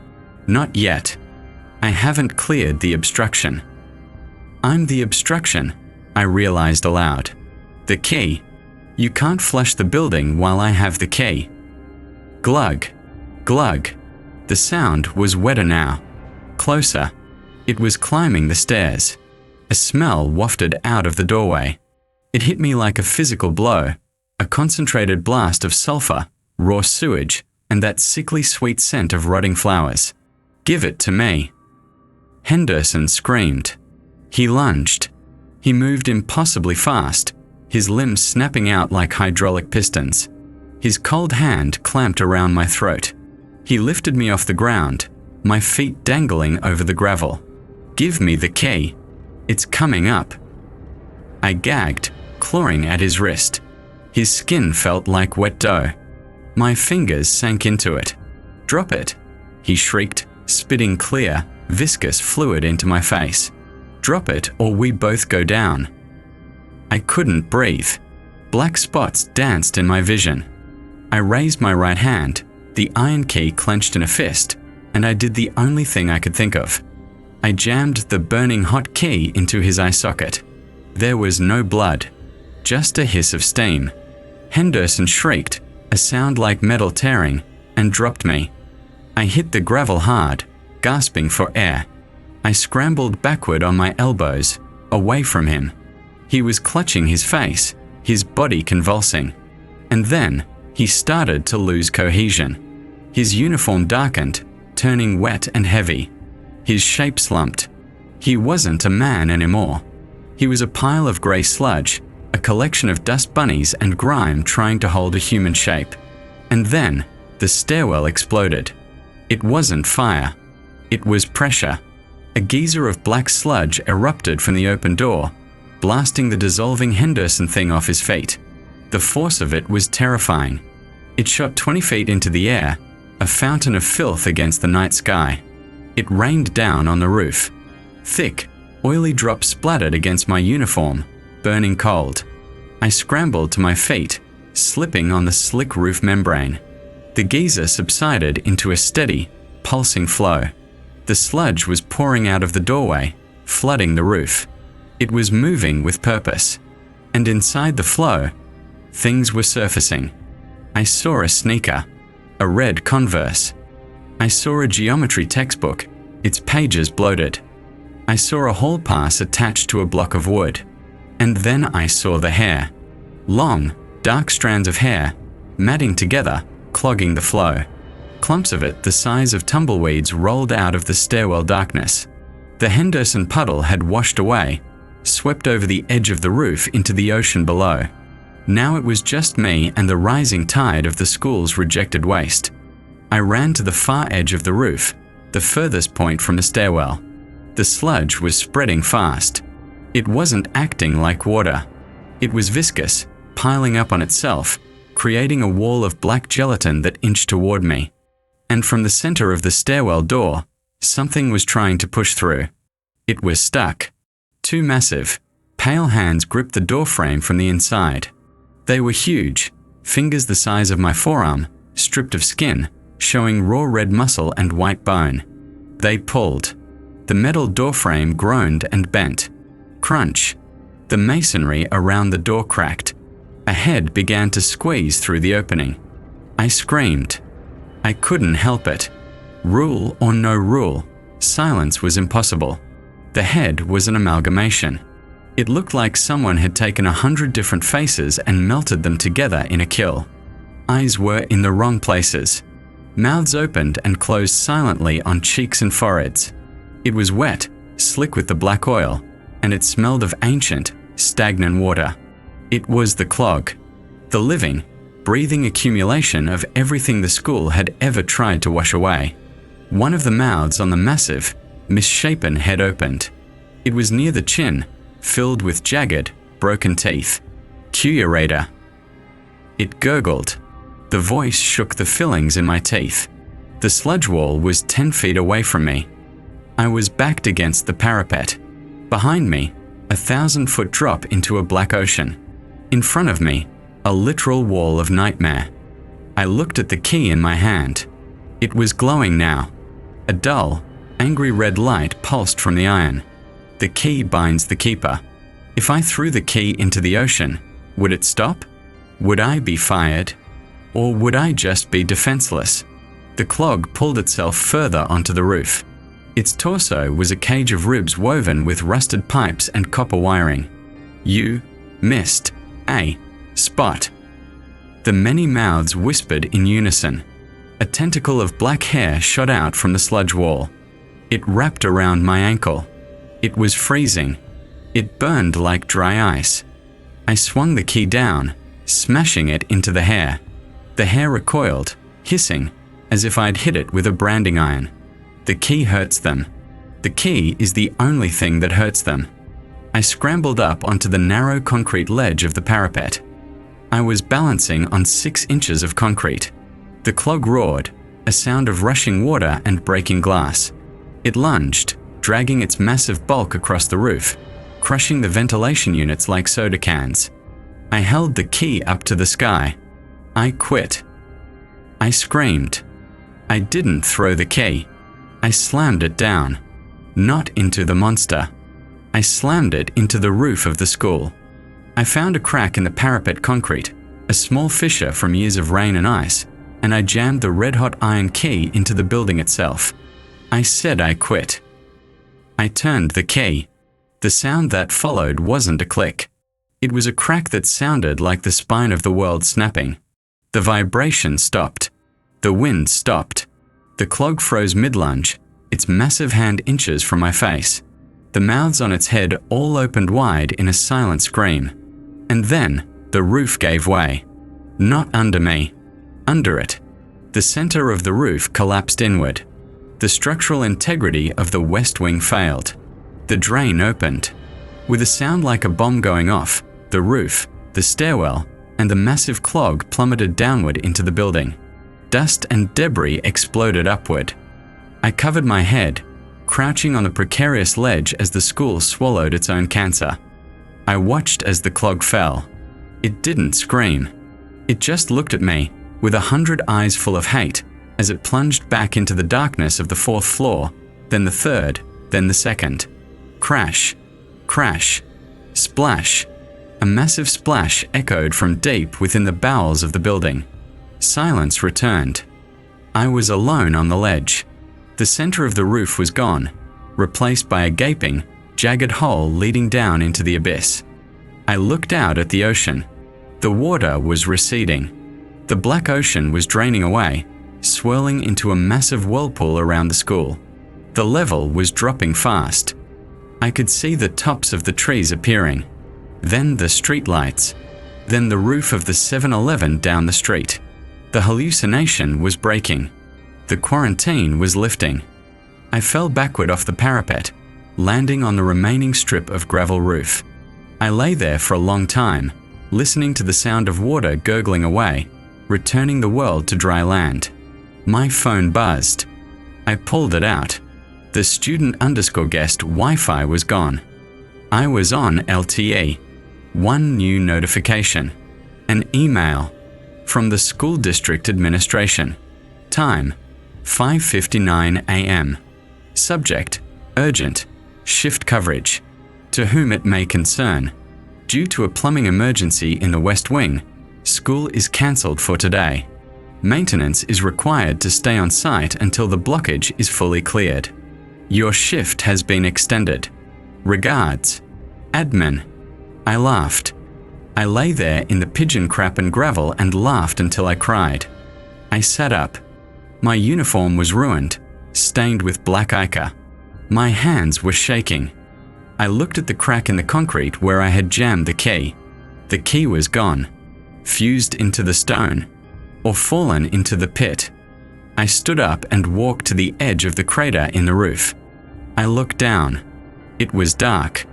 Speaker 1: Not yet. I haven't cleared the obstruction. I'm the obstruction, I realized aloud. The key. You can't flush the building while I have the key. Glug. Glug. The sound was wetter now. Closer. It was climbing the stairs. A smell wafted out of the doorway. It hit me like a physical blow, a concentrated blast of sulfur, raw sewage, and that sickly sweet scent of rotting flowers. Give it to me. Henderson screamed. He lunged. He moved impossibly fast, his limbs snapping out like hydraulic pistons. His cold hand clamped around my throat. He lifted me off the ground, my feet dangling over the gravel. Give me the key. It's coming up. I gagged, clawing at his wrist. His skin felt like wet dough. My fingers sank into it. Drop it, he shrieked, spitting clear, viscous fluid into my face. Drop it or we both go down. I couldn't breathe. Black spots danced in my vision. I raised my right hand, the iron key clenched in a fist, and I did the only thing I could think of. I jammed the burning hot key into his eye socket. There was no blood, just a hiss of steam. Henderson shrieked, a sound like metal tearing, and dropped me. I hit the gravel hard, gasping for air. I scrambled backward on my elbows, away from him. He was clutching his face, his body convulsing. And then, he started to lose cohesion. His uniform darkened, turning wet and heavy. His shape slumped. He wasn't a man anymore. He was a pile of grey sludge, a collection of dust bunnies and grime trying to hold a human shape. And then, the stairwell exploded. It wasn't fire. It was pressure. A geyser of black sludge erupted from the open door, blasting the dissolving Henderson thing off his feet. The force of it was terrifying. It shot 20 feet into the air, a fountain of filth against the night sky. It rained down on the roof. Thick, oily drops splattered against my uniform, burning cold. I scrambled to my feet, slipping on the slick roof membrane. The geyser subsided into a steady, pulsing flow. The sludge was pouring out of the doorway, flooding the roof. It was moving with purpose. And inside the flow, things were surfacing. I saw a sneaker, a red Converse. I saw a geometry textbook, its pages bloated. I saw a hall pass attached to a block of wood. And then I saw the hair. Long, dark strands of hair, matting together, clogging the flow. Clumps of it the size of tumbleweeds rolled out of the stairwell darkness. The Henderson puddle had washed away, swept over the edge of the roof into the ocean below. Now it was just me and the rising tide of the school's rejected waste. I ran to the far edge of the roof, the furthest point from the stairwell. The sludge was spreading fast. It wasn't acting like water. It was viscous, piling up on itself, creating a wall of black gelatin that inched toward me. And from the center of the stairwell door, something was trying to push through. It was stuck. Two massive, pale hands gripped the doorframe from the inside. They were huge, fingers the size of my forearm, stripped of skin, showing raw red muscle and white bone. They pulled. The metal doorframe groaned and bent. Crunch. The masonry around the door cracked. A head began to squeeze through the opening. I screamed. I couldn't help it. Rule or no rule, silence was impossible. The head was an amalgamation. It looked like someone had taken 100 different faces and melted them together in a kill. Eyes were in the wrong places. Mouths opened and closed silently on cheeks and foreheads. It was wet, slick with the black oil, and it smelled of ancient, stagnant water. It was the Clog, the living, breathing accumulation of everything the school had ever tried to wash away. One of the mouths on the massive, misshapen head opened. It was near the chin, filled with jagged, broken teeth. Curator. It gurgled. The voice shook the fillings in my teeth. The sludge wall was 10 feet away from me. I was backed against the parapet. Behind me, a 1,000-foot drop into a black ocean. In front of me, a literal wall of nightmare. I looked at the key in my hand. It was glowing now. A dull, angry red light pulsed from the iron. The key binds the keeper. If I threw the key into the ocean, would it stop? Would I be fired? Or would I just be defenseless? The Clog pulled itself further onto the roof. Its torso was a cage of ribs woven with rusted pipes and copper wiring. You missed a spot. The many mouths whispered in unison. A tentacle of black hair shot out from the sludge wall. It wrapped around my ankle. It was freezing. It burned like dry ice. I swung the key down, smashing it into the hair. The hair recoiled, hissing, as if I'd hit it with a branding iron. The key hurts them. The key is the only thing that hurts them. I scrambled up onto the narrow concrete ledge of the parapet. I was balancing on 6 inches of concrete. The Clog roared, a sound of rushing water and breaking glass. It lunged, dragging its massive bulk across the roof, crushing the ventilation units like soda cans. I held the key up to the sky. I quit. I screamed. I didn't throw the key. I slammed it down. Not into the monster. I slammed it into the roof of the school. I found a crack in the parapet concrete, a small fissure from years of rain and ice, and I jammed the red-hot iron key into the building itself. I said I quit. I turned the key. The sound that followed wasn't a click. It was a crack that sounded like the spine of the world snapping. The vibration stopped. The wind stopped. The Clog froze mid-lunge, its massive hand inches from my face. The mouths on its head all opened wide in a silent scream. And then, the roof gave way. Not under me. Under it. The center of the roof collapsed inward. The structural integrity of the west wing failed. The drain opened. With a sound like a bomb going off, the roof, the stairwell, and the massive Clog plummeted downward into the building. Dust and debris exploded upward. I covered my head, crouching on the precarious ledge as the school swallowed its own cancer. I watched as the Clog fell. It didn't scream. It just looked at me, with 100 eyes full of hate, as it plunged back into the darkness of the 4th floor, then the 3rd, then the 2nd. Crash. Crash. Splash. A massive splash echoed from deep within the bowels of the building. Silence returned. I was alone on the ledge. The center of the roof was gone, replaced by a gaping, jagged hole leading down into the abyss. I looked out at the ocean. The water was receding. The black ocean was draining away, swirling into a massive whirlpool around the school. The level was dropping fast. I could see the tops of the trees appearing. Then the street lights. Then the roof of the 7-Eleven down the street. The hallucination was breaking. The quarantine was lifting. I fell backward off the parapet, landing on the remaining strip of gravel roof. I lay there for a long time, listening to the sound of water gurgling away, returning the world to dry land. My phone buzzed. I pulled it out. The student_guest Wi-Fi was gone. I was on LTE. One new notification. An email. From the school district administration. Time, 5:59 a.m. Subject, Urgent. Shift coverage. To whom it may concern. Due to a plumbing emergency in the West Wing, school is cancelled for today. Maintenance is required to stay on site until the blockage is fully cleared. Your shift has been extended. Regards. Admin. I laughed. I lay there in the pigeon crap and gravel and laughed until I cried. I sat up. My uniform was ruined, stained with black ichor. My hands were shaking. I looked at the crack in the concrete where I had jammed the key. The key was gone, fused into the stone, or fallen into the pit. I stood up and walked to the edge of the crater in the roof. I looked down. It was dark,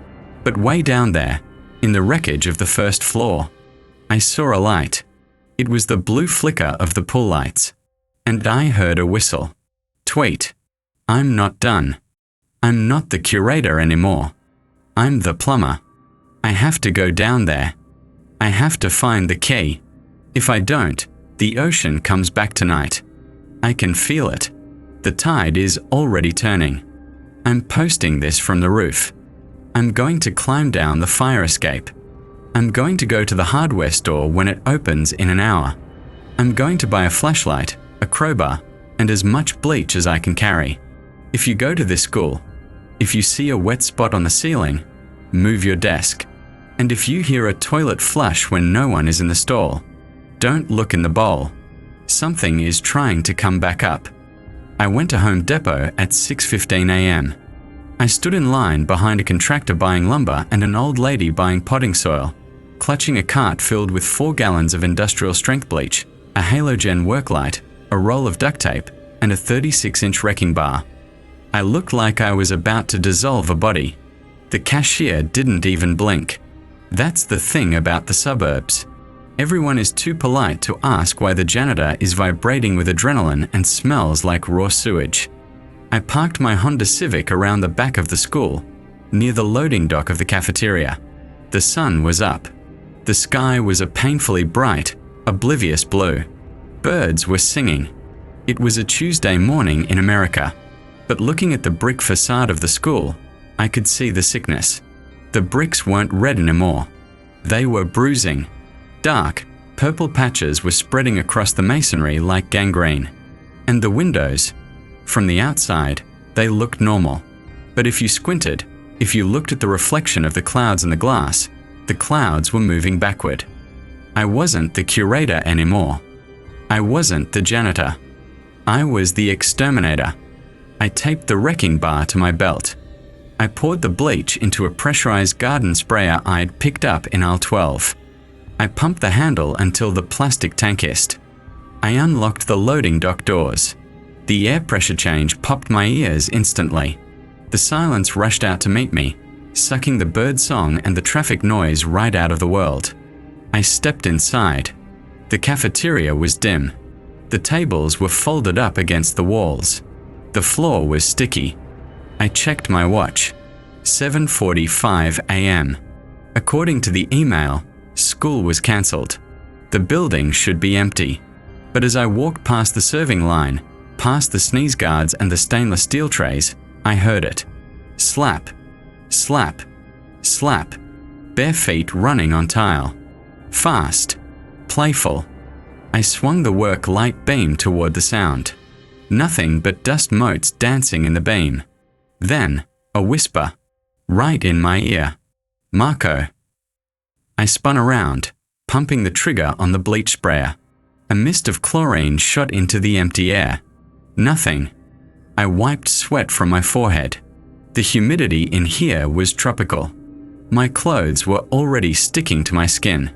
Speaker 1: but way down there, in the wreckage of the first floor, I saw a light. It was the blue flicker of the pool lights. And I heard a whistle. Tweet. I'm not done. I'm not the curator anymore. I'm the plumber. I have to go down there. I have to find the key. If I don't, the ocean comes back tonight. I can feel it. The tide is already turning. I'm posting this from the roof. I'm going to climb down the fire escape. I'm going to go to the hardware store when it opens in an hour. I'm going to buy a flashlight, a crowbar, and as much bleach as I can carry. If you go to this school, if you see a wet spot on the ceiling, move your desk. And if you hear a toilet flush when no one is in the stall, don't look in the bowl. Something is trying to come back up. I went to Home Depot at 6:15 a.m. I stood in line behind a contractor buying lumber and an old lady buying potting soil, clutching a cart filled with 4 gallons of industrial strength bleach, a halogen work light, a roll of duct tape, and a 36-inch wrecking bar. I looked like I was about to dissolve a body. The cashier didn't even blink. That's the thing about the suburbs. Everyone is too polite to ask why the janitor is vibrating with adrenaline and smells like raw sewage. I parked my Honda Civic around the back of the school, near the loading dock of the cafeteria. The sun was up. The sky was a painfully bright, oblivious blue. Birds were singing. It was a Tuesday morning in America, but looking at the brick facade of the school, I could see the sickness. The bricks weren't red anymore. They were bruising. Dark, purple patches were spreading across the masonry like gangrene. And the windows, from the outside, they looked normal. But if you squinted, if you looked at the reflection of the clouds in the glass, the clouds were moving backward. I wasn't the curator anymore. I wasn't the janitor. I was the exterminator. I taped the wrecking bar to my belt. I poured the bleach into a pressurized garden sprayer I'd picked up in aisle 12. I pumped the handle until the plastic tank hissed. I unlocked the loading dock doors. The air pressure change popped my ears instantly. The silence rushed out to meet me, sucking the bird song and the traffic noise right out of the world. I stepped inside. The cafeteria was dim. The tables were folded up against the walls. The floor was sticky. I checked my watch. 7:45 a.m. According to the email, school was cancelled. The building should be empty. But as I walked past the serving line, past the sneeze guards and the stainless steel trays, I heard it. Slap, slap, slap. Bare feet running on tile. Fast, playful. I swung the work light beam toward the sound. Nothing but dust motes dancing in the beam. Then, a whisper, right in my ear. Marco. I spun around, pumping the trigger on the bleach sprayer. A mist of chlorine shot into the empty air. Nothing. I wiped sweat from my forehead. The humidity in here was tropical. My clothes were already sticking to my skin.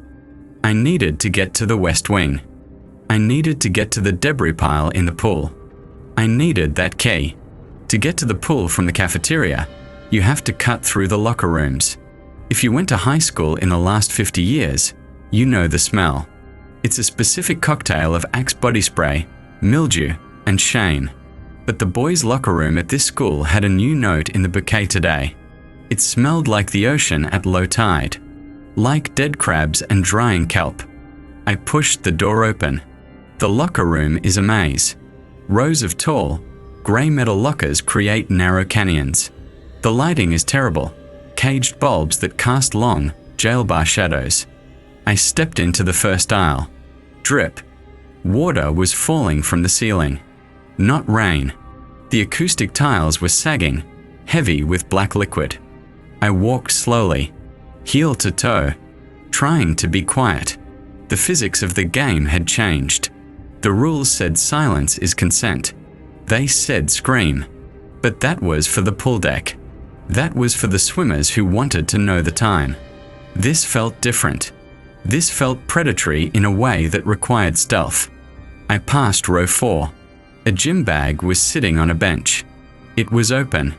Speaker 1: I needed to get to the West Wing. I needed to get to the debris pile in the pool. I needed that key. To get to the pool from the cafeteria, you have to cut through the locker rooms. If you went to high school in the last 50 years, you know the smell. It's a specific cocktail of Axe body spray, mildew, and shame. But the boys' locker room at this school had a new note in the bouquet today. It smelled like the ocean at low tide, like dead crabs and drying kelp. I pushed the door open. The locker room is a maze. Rows of tall, grey metal lockers create narrow canyons. The lighting is terrible. Caged bulbs that cast long, jail bar shadows. I stepped into the first aisle. Drip. Water was falling from the ceiling. Not rain. The acoustic tiles were sagging, heavy with black liquid. I walked slowly, heel to toe, trying to be quiet. The physics of the game had changed. The rules said silence is consent. They said scream. But that was for the pool deck. That was for the swimmers who wanted to know the time. This felt different. This felt predatory in a way that required stealth. I passed row 4. A gym bag was sitting on a bench. It was open.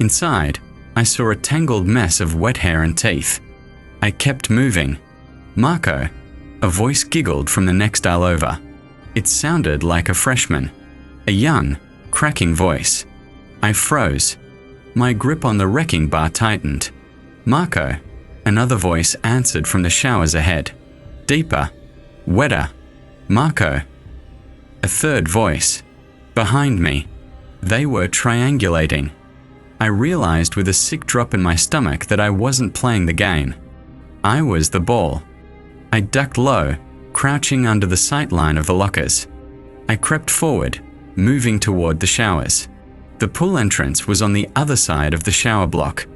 Speaker 1: Inside, I saw a tangled mess of wet hair and teeth. I kept moving. Marco, a voice giggled from the next aisle over. It sounded like a freshman. A young, cracking voice. I froze. My grip on the wrecking bar tightened. Marco, another voice answered from the showers ahead. Deeper. Wetter. Marco. A third voice. Behind me. They were triangulating. I realized with a sick drop in my stomach that I wasn't playing the game. I was the ball. I ducked low, crouching under the sight line of the lockers. I crept forward, moving toward the showers. The pool entrance was on the other side of the shower block.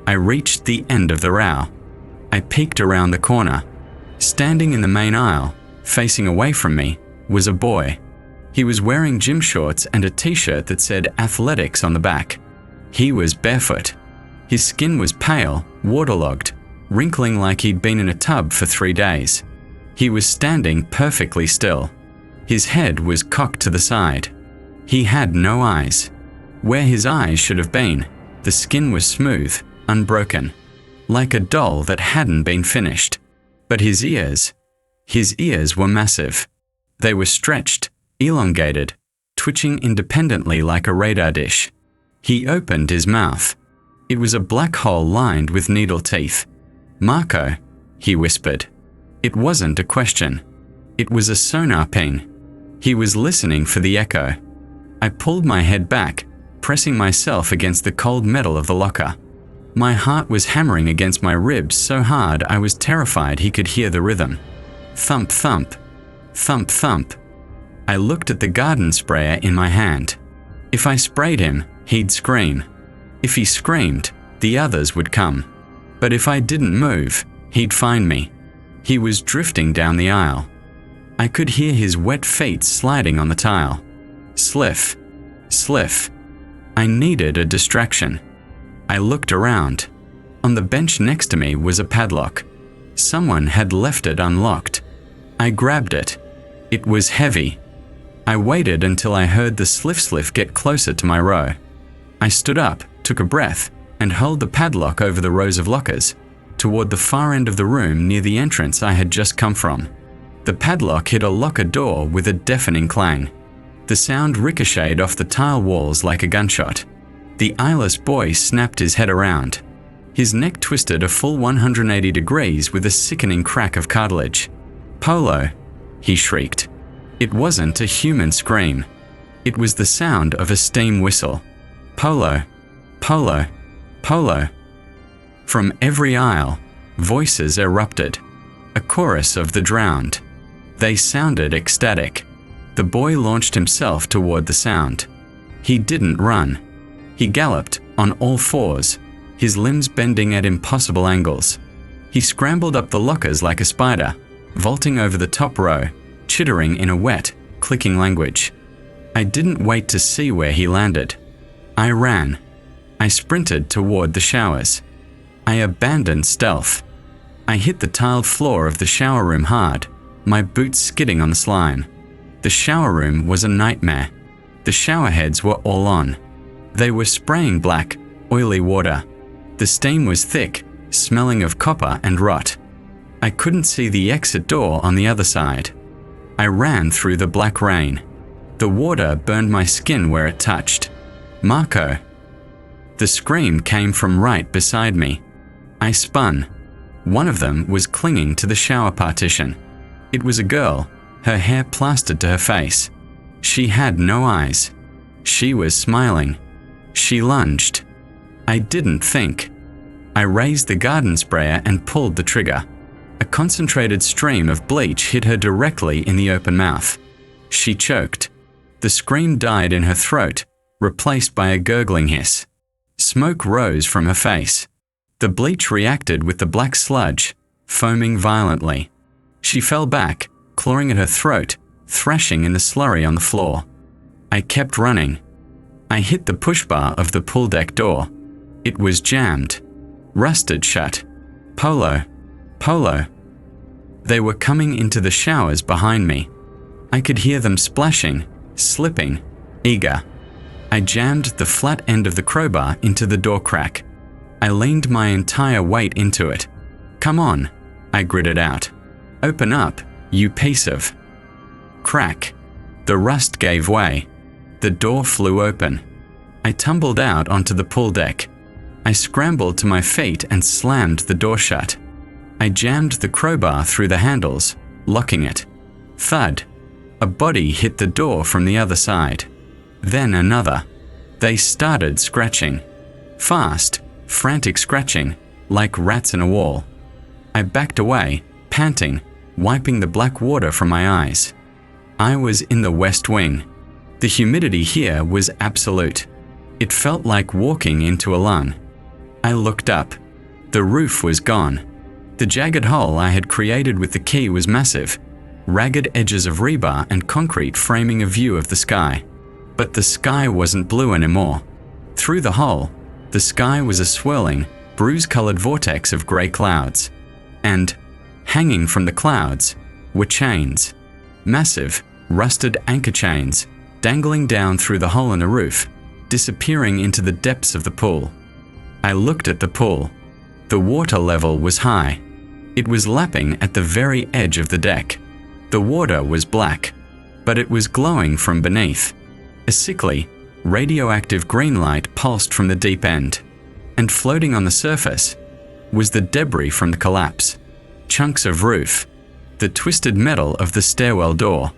Speaker 1: I reached the end of the row. I peeked around the corner. Standing in the main aisle, facing away from me, was a boy. He was wearing gym shorts and a t-shirt that said athletics on the back. He was barefoot. His skin was pale, waterlogged, wrinkling like he'd been in a tub for 3 days. He was standing perfectly still. His head was cocked to the side. He had no eyes. Where his eyes should have been, the skin was smooth, unbroken, like a doll that hadn't been finished. But his ears were massive. They were stretched, elongated, twitching independently like a radar dish. He opened his mouth. It was a black hole lined with needle teeth. Marco, he whispered. It wasn't a question. It was a sonar ping. He was listening for the echo. I pulled my head back, pressing myself against the cold metal of the locker. My heart was hammering against my ribs so hard I was terrified he could hear the rhythm. Thump, thump. Thump, thump. I looked at the garden sprayer in my hand. If I sprayed him, he'd scream. If he screamed, the others would come. But if I didn't move, he'd find me. He was drifting down the aisle. I could hear his wet feet sliding on the tile. Sliff. Sliff. I needed a distraction. I looked around. On the bench next to me was a padlock. Someone had left it unlocked. I grabbed it. It was heavy. I waited until I heard the sliff-sliff get closer to my row. I stood up, took a breath, and held the padlock over the rows of lockers, toward the far end of the room near the entrance I had just come from. The padlock hit a locker door with a deafening clang. The sound ricocheted off the tile walls like a gunshot. The eyeless boy snapped his head around. His neck twisted a full 180 degrees with a sickening crack of cartilage. "Polo!" he shrieked. It wasn't a human scream. It was the sound of a steam whistle. Polo! Polo! Polo! From every aisle, voices erupted. A chorus of the drowned. They sounded ecstatic. The boy launched himself toward the sound. He didn't run. He galloped on all fours, his limbs bending at impossible angles. He scrambled up the lockers like a spider, vaulting over the top row, chittering in a wet, clicking language. I didn't wait to see where he landed. I ran. I sprinted toward the showers. I abandoned stealth. I hit the tiled floor of the shower room hard, my boots skidding on the slime. The shower room was a nightmare. The shower heads were all on. They were spraying black, oily water. The steam was thick, smelling of copper and rot. I couldn't see the exit door on the other side. I ran through the black rain. The water burned my skin where it touched. Marco! The scream came from right beside me. I spun. One of them was clinging to the shower partition. It was a girl, her hair plastered to her face. She had no eyes. She was smiling. She lunged. I didn't think. I raised the garden sprayer and pulled the trigger. A concentrated stream of bleach hit her directly in the open mouth. She choked. The scream died in her throat, replaced by a gurgling hiss. Smoke rose from her face. The bleach reacted with the black sludge, foaming violently. She fell back, clawing at her throat, thrashing in the slurry on the floor. I kept running. I hit the push bar of the pool deck door. It was jammed. Rusted shut. Polo. Polo. They were coming into the showers behind me. I could hear them splashing, slipping, eager. I jammed the flat end of the crowbar into the door crack. I leaned my entire weight into it. "Come on," I gritted out. "Open up, you piece of..." Crack. The rust gave way. The door flew open. I tumbled out onto the pool deck. I scrambled to my feet and slammed the door shut. I jammed the crowbar through the handles, locking it. Thud. A body hit the door from the other side. Then another. They started scratching. Fast, frantic scratching, like rats in a wall. I backed away, panting, wiping the black water from my eyes. I was in the West Wing. The humidity here was absolute. It felt like walking into a lung. I looked up. The roof was gone. The jagged hole I had created with the key was massive, ragged edges of rebar and concrete framing a view of the sky. But the sky wasn't blue anymore. Through the hole, the sky was a swirling, bruise-colored vortex of grey clouds. And, hanging from the clouds, were chains. Massive, rusted anchor chains, dangling down through the hole in the roof, disappearing into the depths of the pool. I looked at the pool. The water level was high. It was lapping at the very edge of the deck. The water was black, but it was glowing from beneath. A sickly, radioactive green light pulsed from the deep end, and floating on the surface was the debris from the collapse. Chunks of roof, the twisted metal of the stairwell door,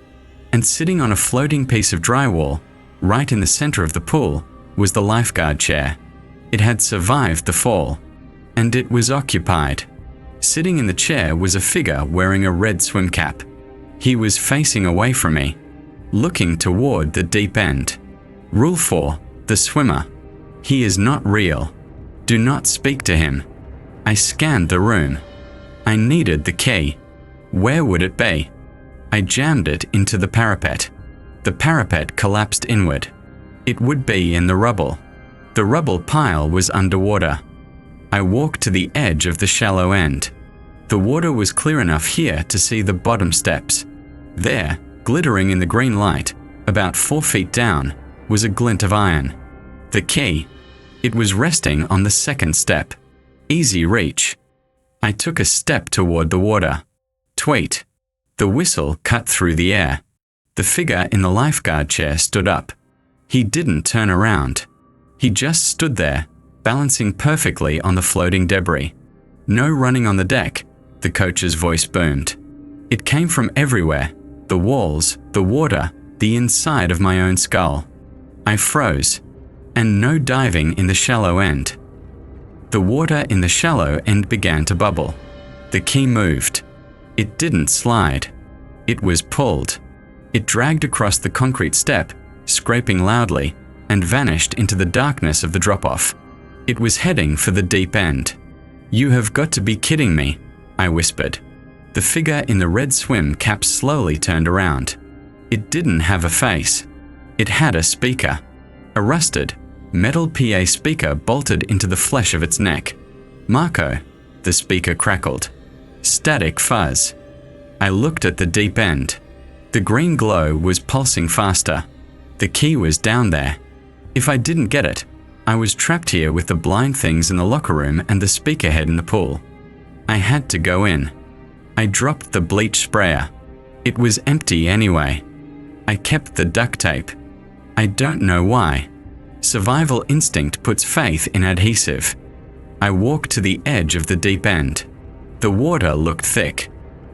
Speaker 1: and sitting on a floating piece of drywall, right in the center of the pool, was the lifeguard chair. It had survived the fall, and it was occupied. Sitting in the chair was a figure wearing a red swim cap. He was facing away from me, looking toward the deep end. Rule 4, the swimmer. He is not real. Do not speak to him. I scanned the room. I needed the key. Where would it be? I jammed it into the parapet. The parapet collapsed inward. It would be in the rubble. The rubble pile was underwater. I walked to the edge of the shallow end. The water was clear enough here to see the bottom steps. There, glittering in the green light, about 4 feet down, was a glint of iron. The key. It was resting on the second step. Easy reach. I took a step toward the water. Tweet. The whistle cut through the air. The figure in the lifeguard chair stood up. He didn't turn around. He just stood there, balancing perfectly on the floating debris. No running on the deck, the coach's voice boomed. It came from everywhere. The walls, the water, the inside of my own skull. I froze. And no diving in the shallow end. The water in the shallow end began to bubble. The key moved. It didn't slide. It was pulled. It dragged across the concrete step, scraping loudly, and vanished into the darkness of the drop-off. It was heading for the deep end. "You have got to be kidding me," I whispered. The figure in the red swim cap slowly turned around. It didn't have a face. It had a speaker. A rusted, metal PA speaker bolted into the flesh of its neck. "Marco," the speaker crackled. Static fuzz. I looked at the deep end. The green glow was pulsing faster. The key was down there. If I didn't get it, I was trapped here with the blind things in the locker room and the speaker head in the pool. I had to go in. I dropped the bleach sprayer. It was empty anyway. I kept the duct tape. I don't know why. Survival instinct puts faith in adhesive. I walked to the edge of the deep end. The water looked thick,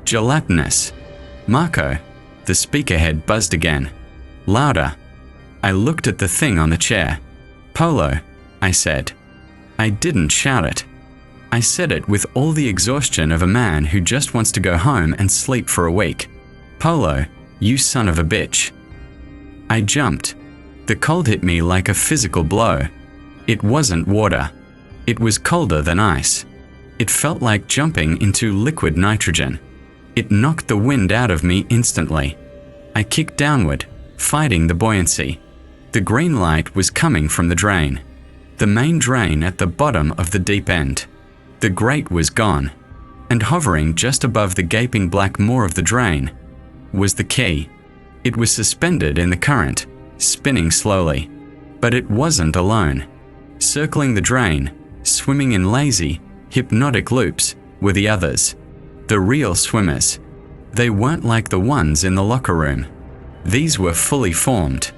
Speaker 1: gelatinous. "Marco," the speaker head buzzed again. Louder. I looked at the thing on the chair. "Polo," I said. I didn't shout it. I said it with all the exhaustion of a man who just wants to go home and sleep for a week. Polo, you son of a bitch. I jumped. The cold hit me like a physical blow. It wasn't water. It was colder than ice. It felt like jumping into liquid nitrogen. It knocked the wind out of me instantly. I kicked downward, fighting the buoyancy. The green light was coming from the drain. The main drain at the bottom of the deep end. The grate was gone, and hovering just above the gaping black maw of the drain was the key. It was suspended in the current, spinning slowly. But it wasn't alone. Circling the drain, swimming in lazy, hypnotic loops, were the others. The real swimmers. They weren't like the ones in the locker room. These were fully formed.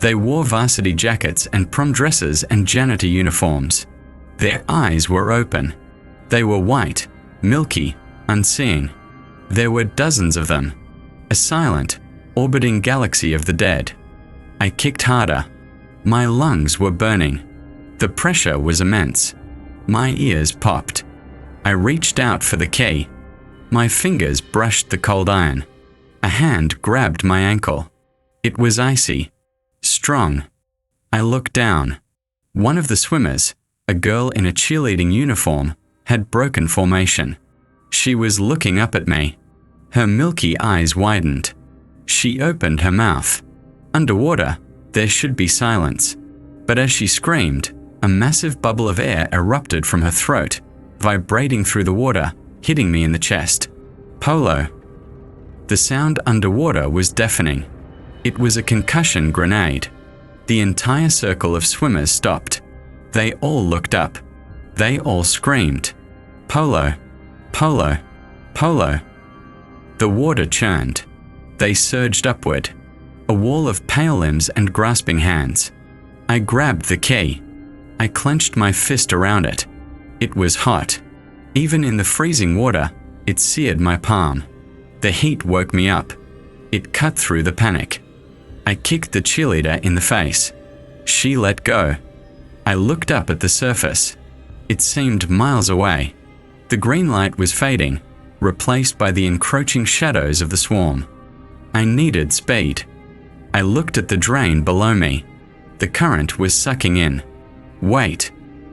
Speaker 1: They wore varsity jackets and prom dresses and janitor uniforms. Their eyes were open. They were white, milky, unseeing. There were dozens of them. A silent, orbiting galaxy of the dead. I kicked harder. My lungs were burning. The pressure was immense. My ears popped. I reached out for the key. My fingers brushed the cold iron. A hand grabbed my ankle. It was icy. Strong. I looked down. One of the swimmers, a girl in a cheerleading uniform, had broken formation. She was looking up at me. Her milky eyes widened. She opened her mouth. Underwater, there should be silence. But as she screamed, a massive bubble of air erupted from her throat, vibrating through the water, hitting me in the chest. Polo. The sound underwater was deafening. It was a concussion grenade. The entire circle of swimmers stopped. They all looked up. They all screamed. Polo, Polo, Polo. The water churned. They surged upward. A wall of pale limbs and grasping hands. I grabbed the key. I clenched my fist around it. It was hot. Even in the freezing water, it seared my palm. The heat woke me up. It cut through the panic. I kicked the cheerleader in the face. She let go. I looked up at the surface. It seemed miles away. The green light was fading, replaced by the encroaching shadows of the swarm. I needed speed. I looked at the drain below me. The current was sucking in. Wait.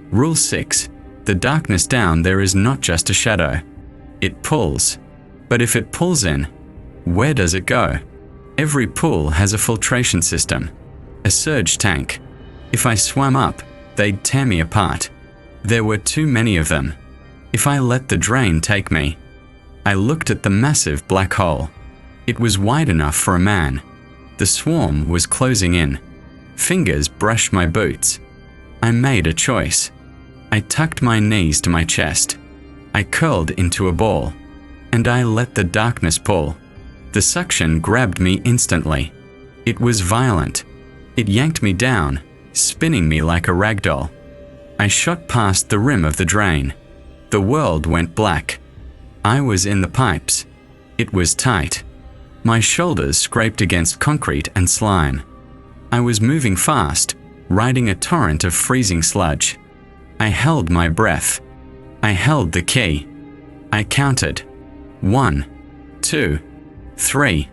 Speaker 1: Rule 6. The darkness down there is not just a shadow. It pulls. But if it pulls in, where does it go? Every pool has a filtration system, a surge tank. If I swam up, they'd tear me apart. There were too many of them. If I let the drain take me. I looked at the massive black hole. It was wide enough for a man. The swarm was closing in. Fingers brushed my boots. I made a choice. I tucked my knees to my chest. I curled into a ball. And I let the darkness pull. The suction grabbed me instantly. It was violent. It yanked me down, spinning me like a rag doll. I shot past the rim of the drain. The world went black. I was in the pipes. It was tight. My shoulders scraped against concrete and slime. I was moving fast, riding a torrent of freezing sludge. I held my breath. I held the key. I counted. 1, 2, 3.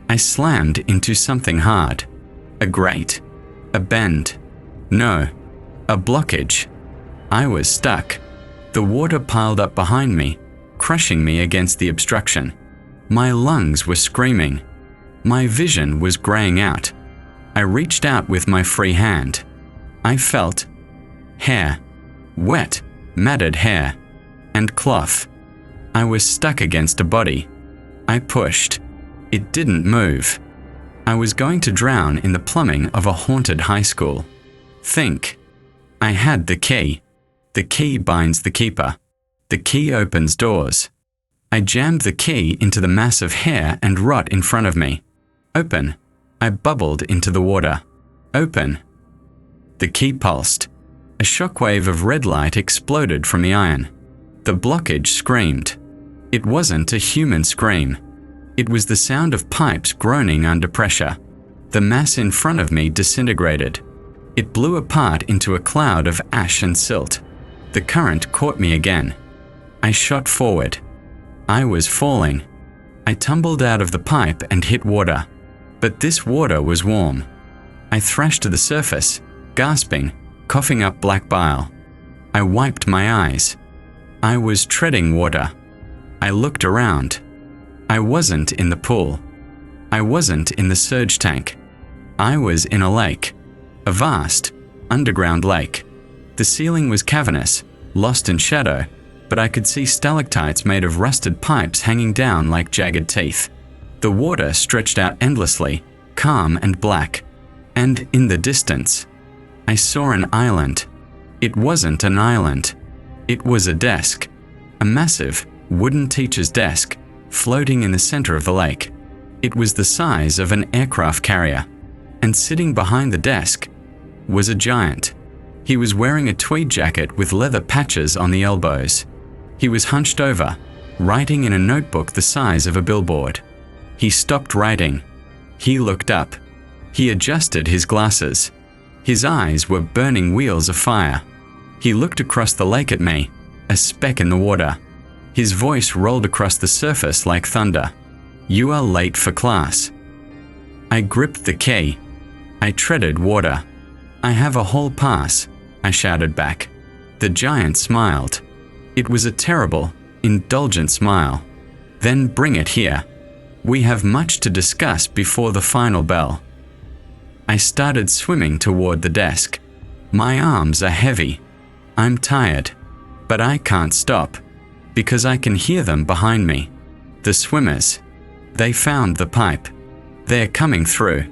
Speaker 1: I slammed into something hard. A grate. A bend. No. A blockage. I was stuck. The water piled up behind me, crushing me against the obstruction. My lungs were screaming. My vision was graying out. I reached out with my free hand. I felt hair. Wet, matted hair. And cloth. I was stuck against a body. I pushed. It didn't move. I was going to drown in the plumbing of a haunted high school. Think. I had the key. The key binds the keeper. The key opens doors. I jammed the key into the mass of hair and rot in front of me. Open. I bubbled into the water. Open. The key pulsed. A shockwave of red light exploded from the iron. The blockage screamed. It wasn't a human scream. It was the sound of pipes groaning under pressure. The mass in front of me disintegrated. It blew apart into a cloud of ash and silt. The current caught me again. I shot forward. I was falling. I tumbled out of the pipe and hit water. But this water was warm. I thrashed to the surface, gasping, coughing up black bile. I wiped my eyes. I was treading water. I looked around. I wasn't in the pool. I wasn't in the surge tank. I was in a lake. A vast, underground lake. The ceiling was cavernous, lost in shadow, but I could see stalactites made of rusted pipes hanging down like jagged teeth. The water stretched out endlessly, calm and black. And in the distance, I saw an island. It wasn't an island. It was a desk. A massive, wooden teacher's desk, floating in the center of the lake. It was the size of an aircraft carrier. And sitting behind the desk was a giant. He was wearing a tweed jacket with leather patches on the elbows. He was hunched over, writing in a notebook the size of a billboard. He stopped writing. He looked up. He adjusted his glasses. His eyes were burning wheels of fire. He looked across the lake at me, a speck in the water. His voice rolled across the surface like thunder. "You are late for class." I gripped the key. I treaded water. "I have a hall pass," I shouted back. The giant smiled. It was a terrible, indulgent smile. "Then bring it here. We have much to discuss before the final bell." I started swimming toward the desk. My arms are heavy. I'm tired, but I can't stop, because I can hear them behind me. The swimmers. They found the pipe. They're coming through.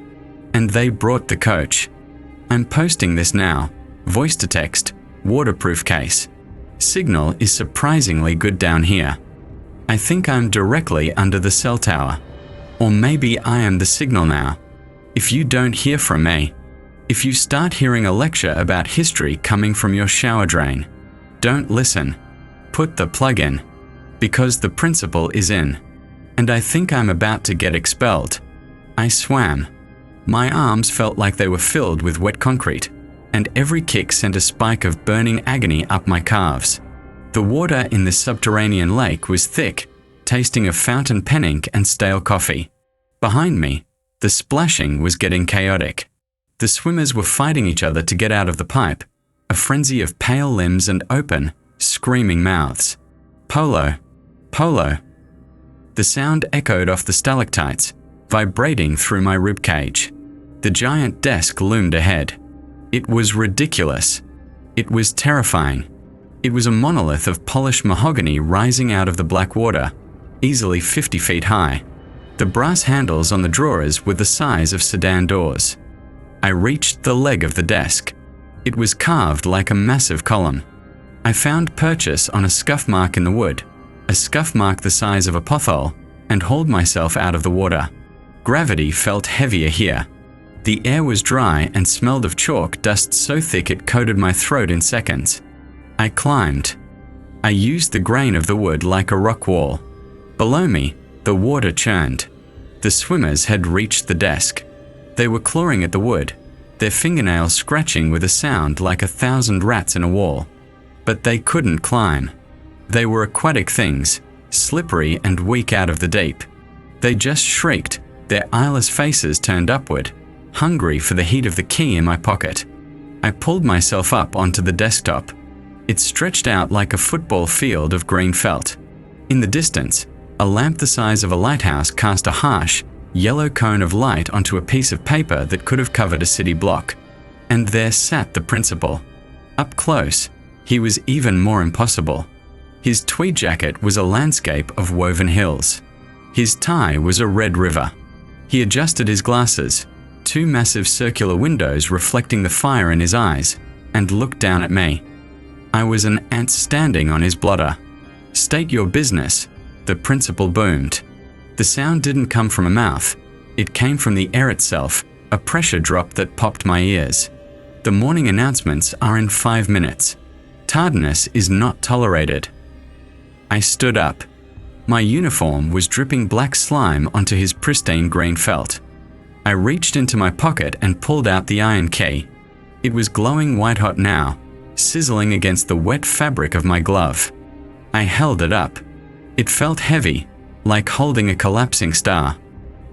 Speaker 1: And they brought the coach. I'm posting this now. Voice to text, waterproof case. Signal is surprisingly good down here. I think I'm directly under the cell tower. Or maybe I am the signal now. If you don't hear from me, if you start hearing a lecture about history coming from your shower drain, don't listen. Put the plug in. Because the principal is in. And I think I'm about to get expelled. I swam. My arms felt like they were filled with wet concrete, and every kick sent a spike of burning agony up my calves. The water in this subterranean lake was thick, tasting of fountain pen ink and stale coffee. Behind me, the splashing was getting chaotic. The swimmers were fighting each other to get out of the pipe, a frenzy of pale limbs and open, screaming mouths. "Polo! Polo!" The sound echoed off the stalactites, vibrating through my ribcage. The giant desk loomed ahead. It was ridiculous. It was terrifying. It was a monolith of polished mahogany rising out of the black water, easily 50 feet high. The brass handles on the drawers were the size of sedan doors. I reached the leg of the desk. It was carved like a massive column. I found purchase on a scuff mark in the wood, a scuff mark the size of a pothole, and hauled myself out of the water. Gravity felt heavier here. The air was dry and smelled of chalk dust so thick it coated my throat in seconds. I climbed. I used the grain of the wood like a rock wall. Below me, the water churned. The swimmers had reached the desk. They were clawing at the wood, their fingernails scratching with a sound like 1,000 rats in a wall. But they couldn't climb. They were aquatic things, slippery and weak out of the deep. They just shrieked, their eyeless faces turned upward, hungry for the heat of the key in my pocket. I pulled myself up onto the desktop. It stretched out like a football field of green felt. In the distance, a lamp the size of a lighthouse cast a harsh, yellow cone of light onto a piece of paper that could have covered a city block. And there sat the principal. Up close, he was even more impossible. His tweed jacket was a landscape of woven hills. His tie was a red river. He adjusted his glasses, 2 massive circular windows reflecting the fire in his eyes, and looked down at me. I was an ant standing on his blotter. "State your business," the principal boomed. The sound didn't come from a mouth. It came from the air itself, a pressure drop that popped my ears. "The morning announcements are in 5 minutes. Tardiness is not tolerated." I stood up. My uniform was dripping black slime onto his pristine green felt. I reached into my pocket and pulled out the iron key. It was glowing white hot now, sizzling against the wet fabric of my glove. I held it up. It felt heavy, like holding a collapsing star.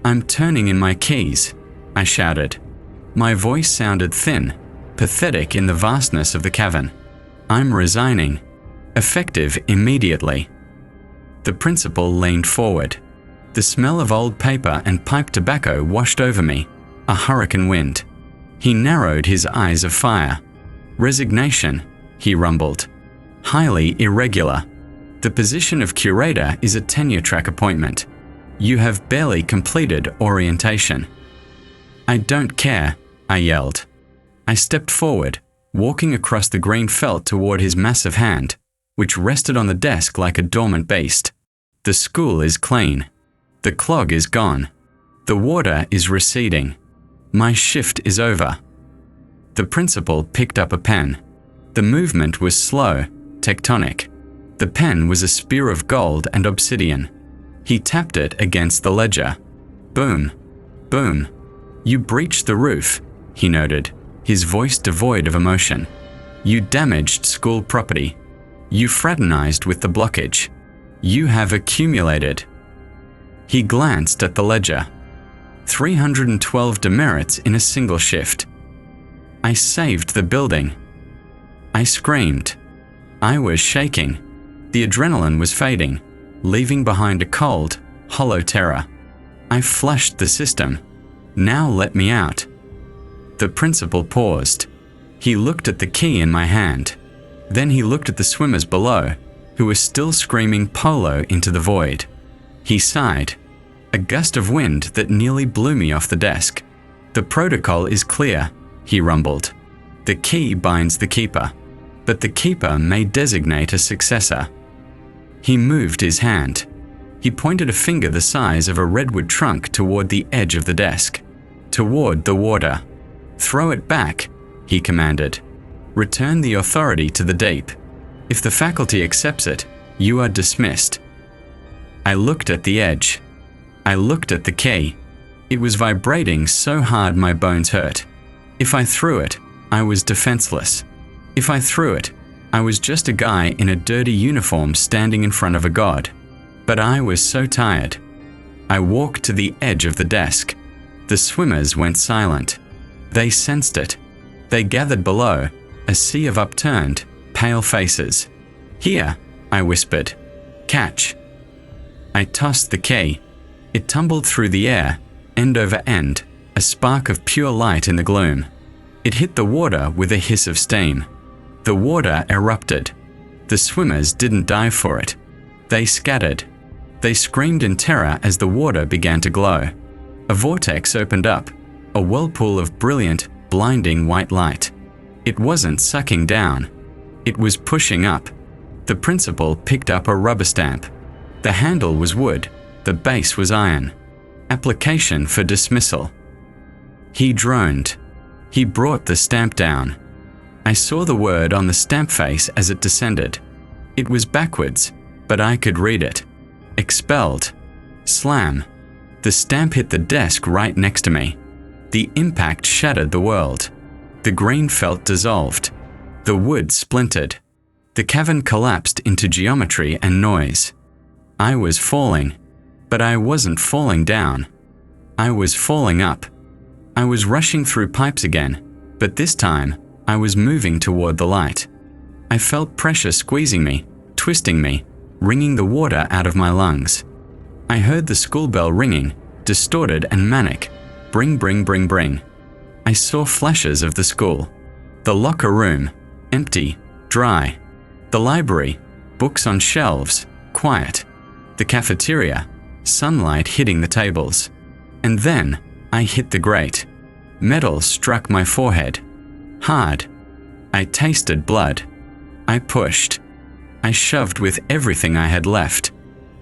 Speaker 1: "I'm turning in my keys," I shouted. My voice sounded thin, pathetic in the vastness of the cavern. "I'm resigning. Effective immediately." The principal leaned forward. The smell of old paper and pipe tobacco washed over me, a hurricane wind. He narrowed his eyes of fire. "Resignation," he rumbled. "Highly irregular. The position of curator is a tenure-track appointment. You have barely completed orientation." "I don't care," I yelled. I stepped forward, walking across the green felt toward his massive hand, which rested on the desk like a dormant beast. "The school is clean. The clog is gone. The water is receding. My shift is over." The principal picked up a pen. The movement was slow, tectonic. The pen was a spear of gold and obsidian. He tapped it against the ledger. Boom, boom. "You breached the roof," he noted, his voice devoid of emotion. "You damaged school property. You fraternized with the blockage. You have accumulated." He glanced at the ledger. 312 demerits in a single shift. "I saved the building." I screamed. I was shaking. The adrenaline was fading, leaving behind a cold, hollow terror. I flushed the system. "Now let me out." The principal paused. He looked at the key in my hand. Then he looked at the swimmers below, who were still screaming Polo into the void. He sighed. A gust of wind that nearly blew me off the desk. "The protocol is clear," he rumbled. "The key binds the keeper, but the keeper may designate a successor." He moved his hand. He pointed a finger the size of a redwood trunk toward the edge of the desk, toward the water. "Throw it back," he commanded. "Return the authority to the deep. If the faculty accepts it, you are dismissed." I looked at the edge. I looked at the key. It was vibrating so hard my bones hurt. If I threw it, I was defenseless. If I threw it, I was just a guy in a dirty uniform standing in front of a god. But I was so tired. I walked to the edge of the desk. The swimmers went silent. They sensed it. They gathered below, a sea of upturned, pale faces. "Here," I whispered. "Catch." I tossed the key. It tumbled through the air, end over end, a spark of pure light in the gloom. It hit the water with a hiss of steam. The water erupted. The swimmers didn't dive for it. They scattered. They screamed in terror as the water began to glow. A vortex opened up, a whirlpool of brilliant, blinding white light. It wasn't sucking down. It was pushing up. The principal picked up a rubber stamp. The handle was wood. The base was iron. Application for dismissal. He droned. He brought the stamp down. I saw the word on the stamp face as it descended. It was backwards, but I could read it. Expelled. Slam. The stamp hit the desk right next to me. The impact shattered the world. The green felt dissolved. The wood splintered. The cavern collapsed into geometry and noise. I was falling, but I wasn't falling down. I was falling up. I was rushing through pipes again, but this time I was moving toward the light. I felt pressure squeezing me, twisting me, wringing the water out of my lungs. I heard the school bell ringing, distorted and manic. Bring, bring, bring, bring. I saw flashes of the school. The locker room, empty, dry. The library, books on shelves, quiet. The cafeteria, sunlight hitting the tables. And then I hit the grate. Metal struck my forehead. Hard. I tasted blood. I pushed. I shoved with everything I had left.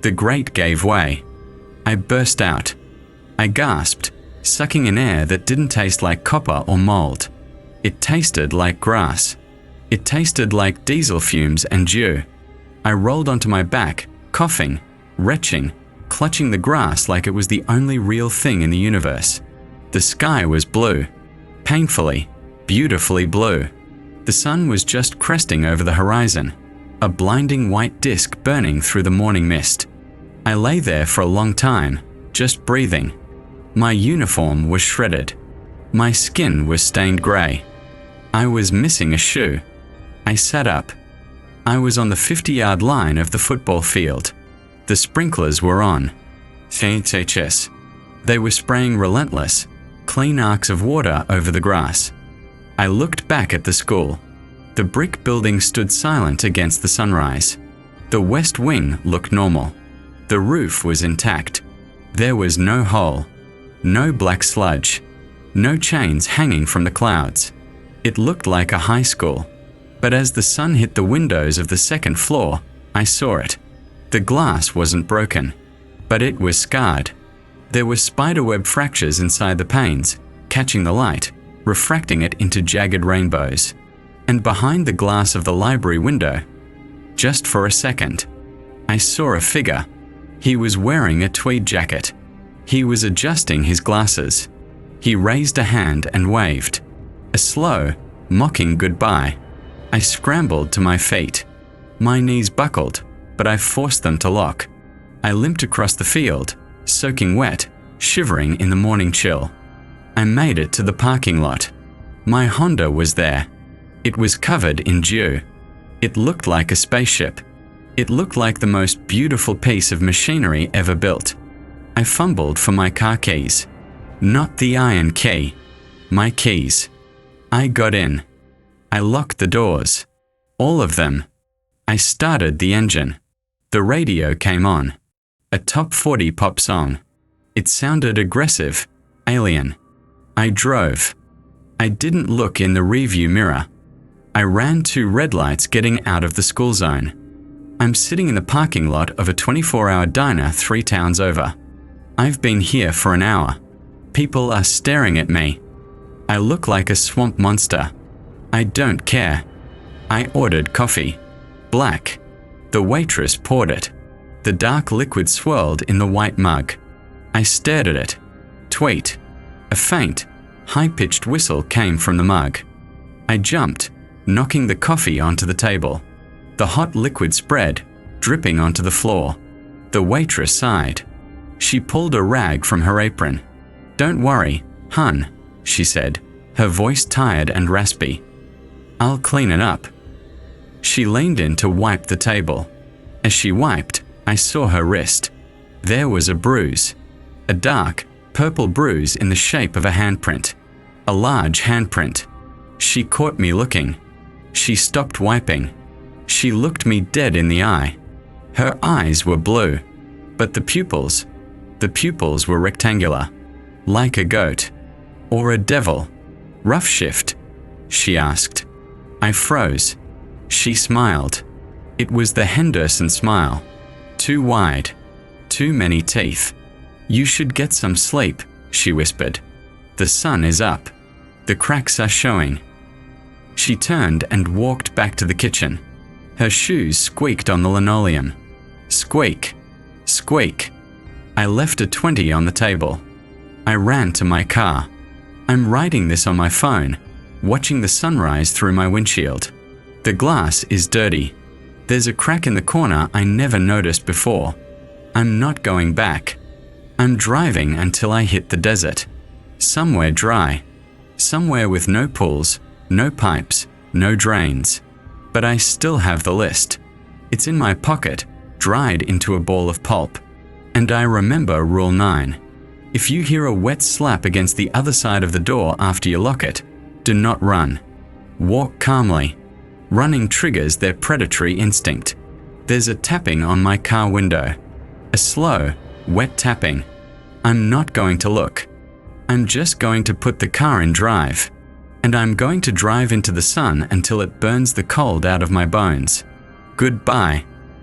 Speaker 1: The grate gave way. I burst out. I gasped, sucking in air that didn't taste like copper or mold. It tasted like grass. It tasted like diesel fumes and dew. I rolled onto my back, coughing, retching, clutching the grass like it was the only real thing in the universe. The sky was blue. Painfully, beautifully blue. The sun was just cresting over the horizon, a blinding white disk burning through the morning mist. I lay there for a long time, just breathing. My uniform was shredded. My skin was stained grey. I was missing a shoe. I sat up. I was on the 50-yard line of the football field. The sprinklers were on. CHS. They were spraying relentless, clean arcs of water over the grass. I looked back at the school. The brick building stood silent against the sunrise. The west wing looked normal. The roof was intact. There was no hole, no black sludge, no chains hanging from the clouds. It looked like a high school. But as the sun hit the windows of the second floor, I saw it. The glass wasn't broken, but it was scarred. There were spiderweb fractures inside the panes, catching the light, refracting it into jagged rainbows. And behind the glass of the library window, just for a second, I saw a figure. He was wearing a tweed jacket. He was adjusting his glasses. He raised a hand and waved. A slow, mocking goodbye. I scrambled to my feet. My knees buckled, but I forced them to lock. I limped across the field, soaking wet, shivering in the morning chill. I made it to the parking lot. My Honda was there. It was covered in dew. It looked like a spaceship. It looked like the most beautiful piece of machinery ever built. I fumbled for my car keys. Not the iron key. My keys. I got in. I locked the doors. All of them. I started the engine. The radio came on. A top 40 pop song. It sounded aggressive, alien. I drove. I didn't look in the rearview mirror. I ran 2 red lights getting out of the school zone. I'm sitting in the parking lot of a 24-hour diner 3 towns over. I've been here for an hour. People are staring at me. I look like a swamp monster. I don't care. I ordered coffee. Black. The waitress poured it. The dark liquid swirled in the white mug. I stared at it. Tweet. A faint, high-pitched whistle came from the mug. I jumped, knocking the coffee onto the table. The hot liquid spread, dripping onto the floor. The waitress sighed. She pulled a rag from her apron. "Don't worry, hun," she said, her voice tired and raspy. "I'll clean it up." She leaned in to wipe the table. As she wiped, I saw her wrist. There was a bruise. A dark, purple bruise in the shape of a handprint. A large handprint. She caught me looking. She stopped wiping. She looked me dead in the eye. Her eyes were blue, but the pupils were rectangular, like a goat. Or a devil. "Rough shift?" she asked. I froze. She smiled. It was the Henderson smile. Too wide. Too many teeth. "You should get some sleep," she whispered. "The sun is up. The cracks are showing." She turned and walked back to the kitchen. Her shoes squeaked on the linoleum. Squeak. Squeak. I left a 20 on the table. I ran to my car. I'm writing this on my phone, watching the sunrise through my windshield. The glass is dirty. There's a crack in the corner I never noticed before. I'm not going back. I'm driving until I hit the desert. Somewhere dry. Somewhere with no pools, no pipes, no drains. But I still have the list. It's in my pocket, dried into a ball of pulp. And I remember Rule 9. If you hear a wet slap against the other side of the door after you lock it, do not run. Walk calmly. Running triggers their predatory instinct. There's a tapping on my car window. A slow, wet tapping. I'm not going to look. I'm just going to put the car in drive. And I'm going to drive into the sun until it burns the cold out of my bones. Goodbye.